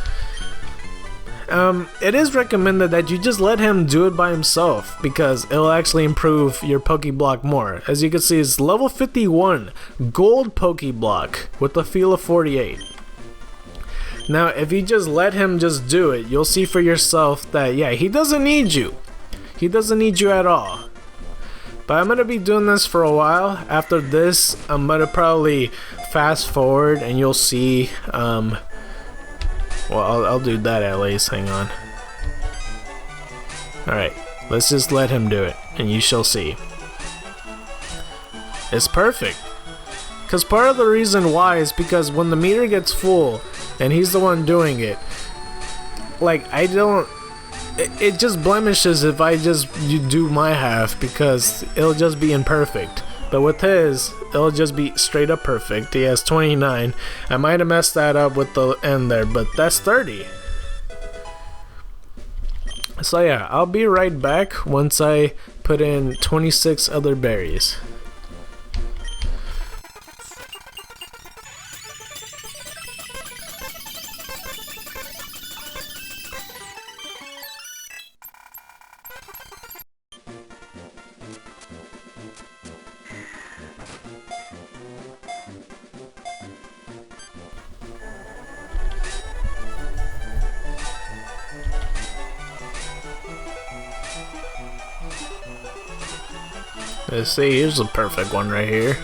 It is recommended that you just let him do it by himself because it'll actually improve your Pokeblock more. As you can see, it's level 51 gold Pokeblock with a feel of 48. Now if you just let him just do it, you'll see for yourself that yeah, he doesn't need you. He doesn't need you at all. But I'm gonna be doing this for a while. After this, I'm gonna probably fast forward and you'll see, well, I'll do that at least, hang on. Alright, let's just let him do it, and you shall see. It's perfect. Because part of the reason why is because when the meter gets full, and he's the one doing it, like, it just blemishes if you do my half because it'll just be imperfect. But with his, it'll just be straight up perfect. He has 29. I might have messed that up with the end there, but that's 30. So yeah, I'll be right back once I put in 26 other berries. Let's see, here's the perfect one right here.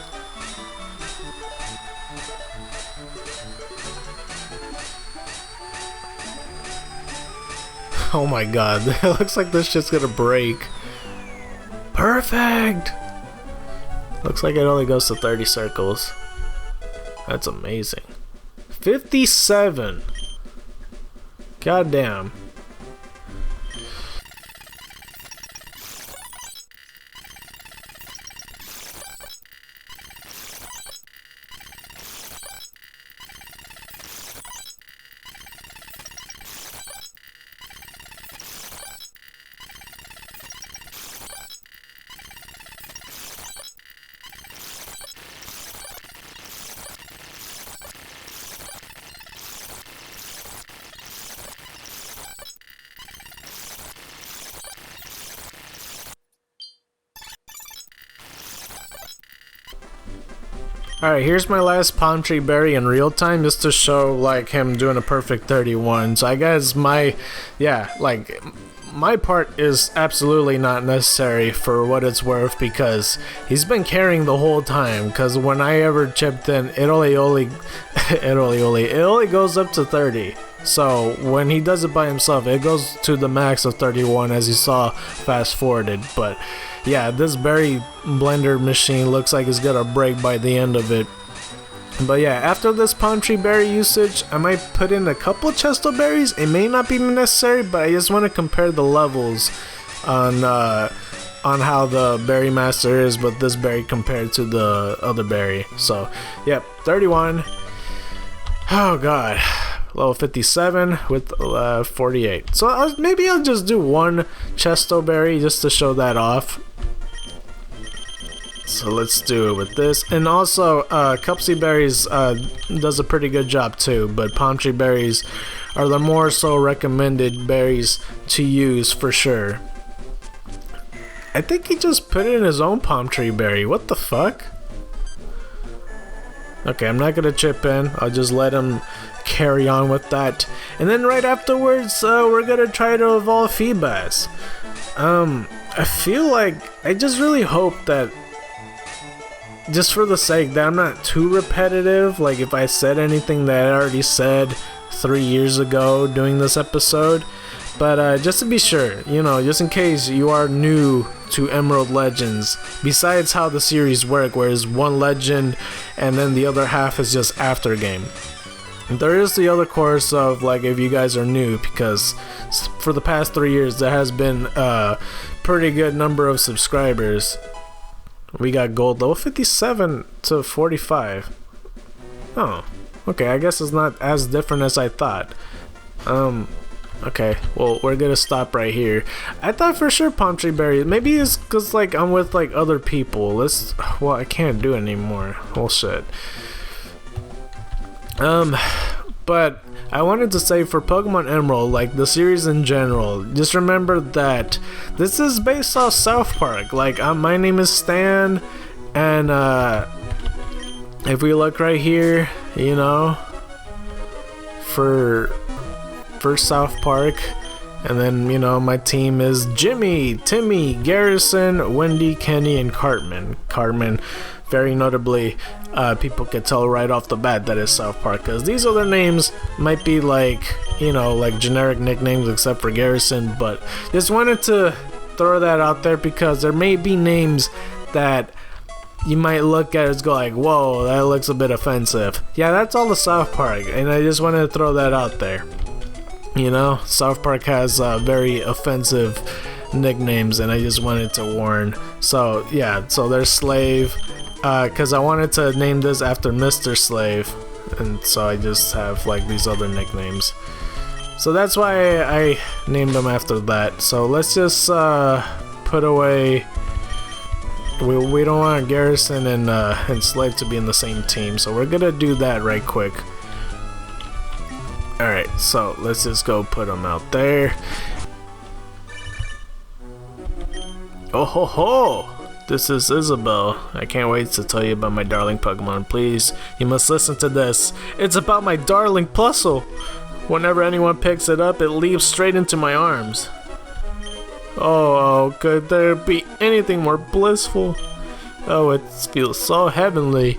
Oh my god, it looks like this shit's gonna break. Perfect! Looks like it only goes to 30 circles. That's amazing. 57! God damn. Alright, here's my last palm tree berry in real time just to show like him doing a perfect 31. So I guess my part is absolutely not necessary for what it's worth because he's been carrying the whole time, because when I ever chipped in it only goes up to 30. So when he does it by himself it goes to the max of 31 as you saw fast forwarded. But yeah, this berry blender machine looks like it's gonna break by the end of it. But yeah, after this palm tree berry usage, I might put in a couple chesto berries. It may not be necessary, but I just want to compare the levels on how the berry master is with this berry compared to the other berry. So yep, 31. Oh god, level 57 with 48. So maybe I'll just do one chesto berry just to show that off. So let's do it with this. And also, Cupsy Berries does a pretty good job too, but Palm Tree Berries are the more so recommended berries to use for sure. I think he just put in his own Palm Tree Berry. What the fuck? Okay, I'm not gonna chip in. I'll just let him carry on with that. And then right afterwards, we're gonna try to evolve Feebas. I feel like, I just really hope that, just for the sake that I'm not too repetitive, like if I said anything that I already said 3 years ago doing this episode, but just to be sure, you know, just in case you are new to Emerald Legends, besides how the series work, where it's one legend and then the other half is just after game. There is the other course of, like, if you guys are new, because for the past 3 years there has been a pretty good number of subscribers. We got gold level 57 to 45. Oh, okay, I guess it's not as different as I thought. Okay, well, we're gonna stop right here. I thought for sure Palm Tree Berry, maybe it's because, like, I'm with, like, other people. Well, I can't do it anymore. Oh, shit. But I wanted to say for Pokemon Emerald, like the series in general, just remember that this is based off South Park. Like, my name is Stan, and if we look right here, you know, for South Park, and then, you know, my team is Jimmy, Timmy, Garrison, Wendy, Kenny, and Cartman. Cartman, very notably, people can tell right off the bat that it's South Park, because these other names might be like, you know, like generic nicknames except for Garrison, but just wanted to throw that out there because there may be names that you might look at and go like, whoa, that looks a bit offensive. Yeah, that's all the South Park, and I just wanted to throw that out there. You know, South Park has very offensive nicknames, and I just wanted to warn. So yeah, so there's Slave, because I wanted to name this after Mr. Slave, and so I just have like these other nicknames. So that's why I named them after that. So let's just put away. We don't want Garrison and Slave to be in the same team, so we're gonna do that right quick. Alright, so let's just go put them out there. Oh ho ho! This is Isabel. I can't wait to tell you about my darling Pokemon. Please, you must listen to this. It's about my darling Plusle. Whenever anyone picks it up, it leaps straight into my arms. Oh, could there be anything more blissful? Oh, it feels so heavenly.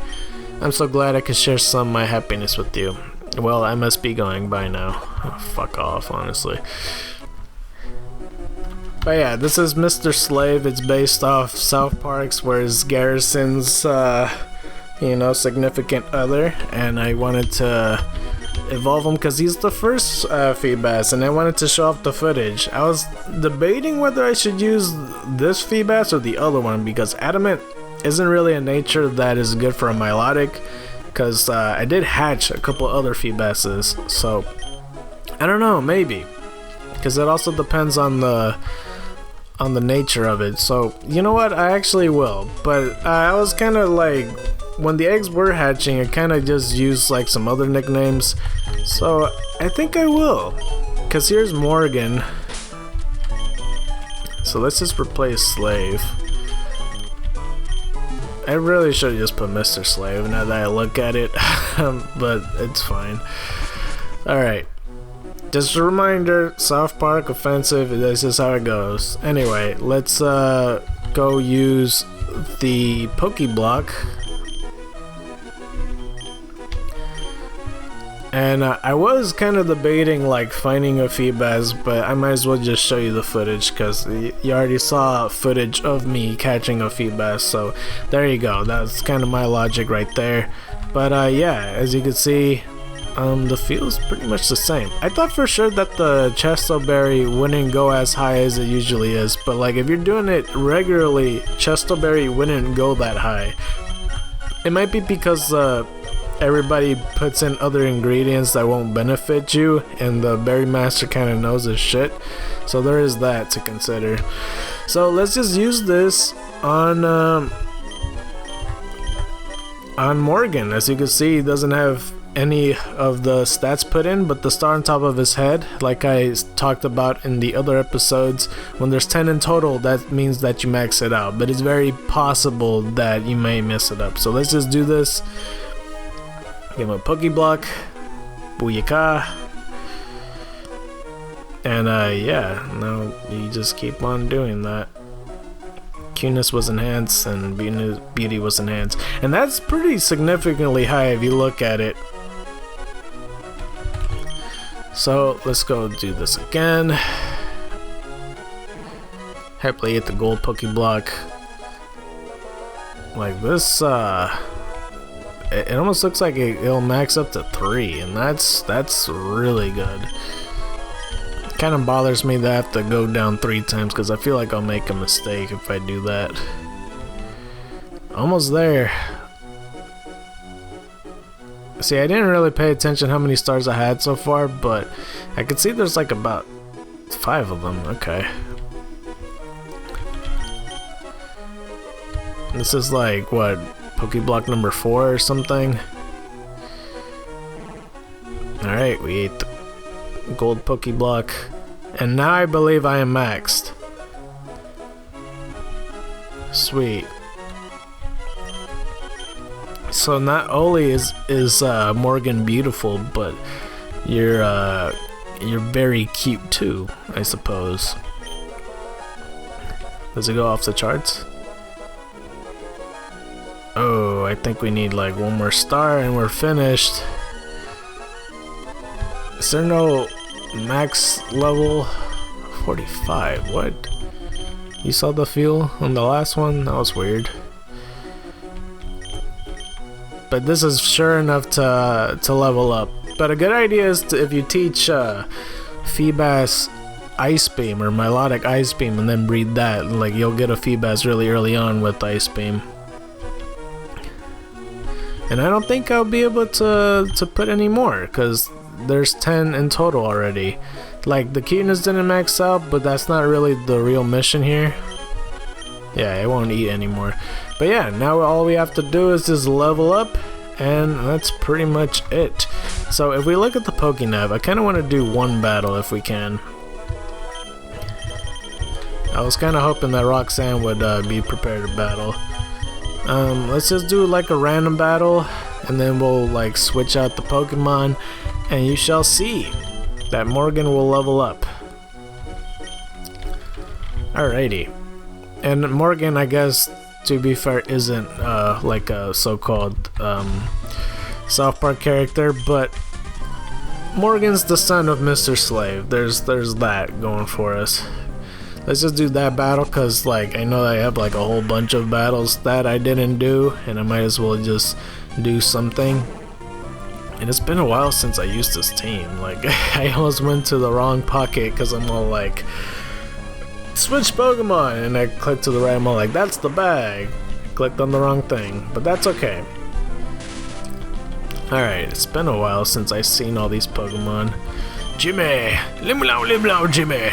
I'm so glad I can share some of my happiness with you. Well, I must be going by now. Oh, fuck off, honestly. But yeah, this is Mr. Slave. It's based off South Park's, whereas Garrison's, you know, significant other. And I wanted to evolve him because he's the first Feebas, and I wanted to show off the footage. I was debating whether I should use this Feebas or the other one, because Adamant isn't really a nature that is good for a Milotic, because I did hatch a couple other Feebases, so I don't know, maybe, because it also depends on the nature of it. So you know what, I actually will. But I was kind of like, when the eggs were hatching, I kind of just used like some other nicknames, so I think I will, because here's Morgan. So let's just replace Slave. I really should have just put Mr. Slave now that I look at it, but it's fine. Alright. Just a reminder, South Park offensive, this is how it goes. Anyway, let's go use the Pokeblock. And I was kind of debating like finding a Feebas, but I might as well just show you the footage because you already saw footage of me catching a Feebas, so there you go. That's kind of my logic right there. But yeah, as you can see, the feel's pretty much the same. I thought for sure that the Chesto Berry wouldn't go as high as it usually is, but like if you're doing it regularly, Chesto Berry wouldn't go that high. It might be because everybody puts in other ingredients that won't benefit you, and the Berry Master kind of knows his shit, so there is that to consider. So let's just use this on Morgan. As you can see, he doesn't have any of the stats put in, but the star on top of his head, like I talked about in the other episodes, when there's 10 in total, that means that you max it out, but it's very possible that you may mess it up. So let's just do this. Give him a Pokeblock, Booyaka, and yeah, now you just keep on doing that. Cuteness was enhanced and beauty was enhanced, and that's pretty significantly high if you look at it. So let's go do this again. Happily get the gold Pokeblock. Like this, it almost looks like it'll max up to 3, and that's really good. Kind of bothers me that I have to go down 3 times because I feel like I'll make a mistake if I do that. Almost there. See, I didn't really pay attention how many stars I had so far, but I could see there's like about 5 of them. Okay. This is like, what, Pokeblock number 4 or something? Alright, we ate the gold Pokeblock, and now I believe I am maxed. Sweet. So not only is Morgan beautiful, but you're very cute too, I suppose. Does it go off the charts? Oh, I think we need like 1 more star and we're finished. Is there no max level? 45, what? You saw the feel on the last one? That was weird. But this is sure enough to level up. But a good idea is to, if you teach Feebas Ice Beam or Melodic Ice Beam and then breed that, like you'll get a Feebas really early on with Ice Beam. And I don't think I'll be able to put any more because there's 10 in total already. Like the cuteness didn't max out, but that's not really the real mission here. Yeah, it won't eat anymore. But yeah, now all we have to do is just level up, and that's pretty much it. So if we look at the Pokénav, I kind of want to do 1 battle if we can. I was kind of hoping that Roxanne would be prepared to battle. Let's just do like a random battle, and then we'll like switch out the Pokemon, and you shall see that Morgan will level up. Alrighty. And Morgan, I guess, to be fair, isn't like a so-called South Park character, but Morgan's the son of Mr. Slave. There's that going for us. Let's just do that battle because like I know I have like a whole bunch of battles that I didn't do, and I might as well just do something. And it's been a while since I used this team. Like I almost went to the wrong pocket because I'm all like, switch Pokemon, and I clicked to the right. I'm all like, that's the bag. I clicked on the wrong thing, but that's okay. Alright, it's been a while since I've seen all these Pokemon. Jimmy! Limlow, Jimmy!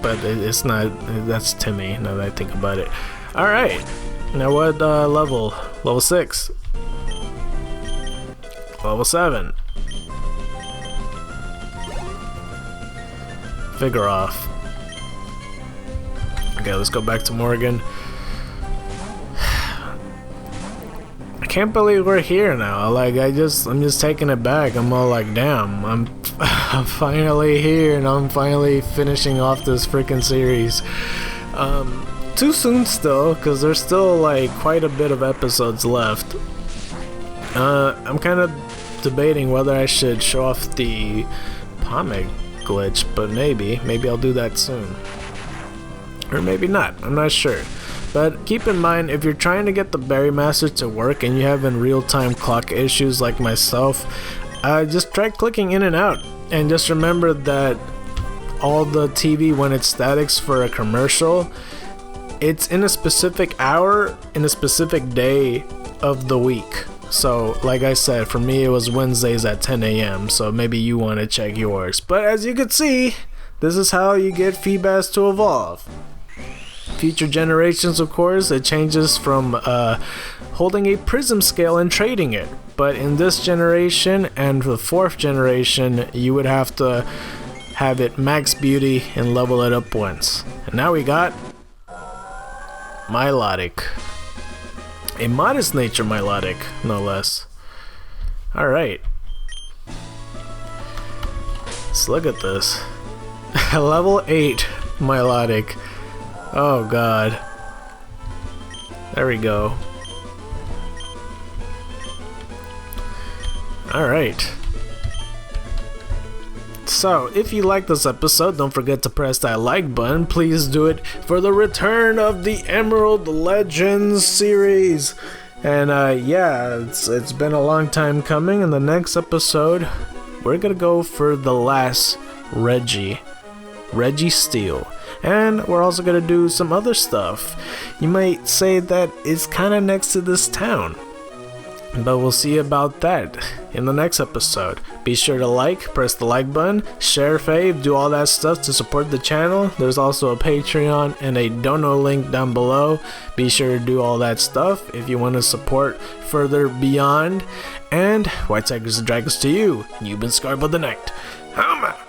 But it's not, that's Timmy, now that I think about it. Alright, now what level? Level 6. Level 7. Vigoroth. Okay, let's go back to Morgan. can't believe we're here now. Like, I'm just taking it back. I'm all like, damn, I'm finally here, and I'm finally finishing off this freaking series. Too soon still, because there's still like quite a bit of episodes left. I'm kind of debating whether I should show off the Pomeg glitch, but maybe I'll do that soon. Or maybe not, I'm not sure. But keep in mind, if you're trying to get the Berry Master to work and you have in real-time clock issues like myself, just try clicking in and out. And just remember that all the TV, when it statics for a commercial, it's in a specific hour, in a specific day of the week. So, like I said, for me it was Wednesdays at 10 a.m. So maybe you want to check yours. But as you can see, this is how you get Feebas to evolve. Future generations, of course, it changes from holding a prism scale and trading it. But in this generation and the 4th generation, you would have to have it max beauty and level it up once. And now we got Milotic. A modest nature Milotic, no less. Alright. Let's look at this. Level 8 Milotic. Oh god. There we go. Alright. So, if you like this episode, don't forget to press that like button. Please do it for the return of the Emerald Legends series. And yeah, it's been a long time coming. In the next episode, we're gonna go for the last Reggie Steel. And we're also gonna do some other stuff. You might say that it's kind of next to this town, but we'll see about that in the next episode. Be sure to like, press the like button, share, fave, do all that stuff to support the channel. There's also a Patreon and a dono link down below. Be sure to do all that stuff if you want to support further beyond. And White Tigers and Dragons to you. You've been scarred by the night. I'm out.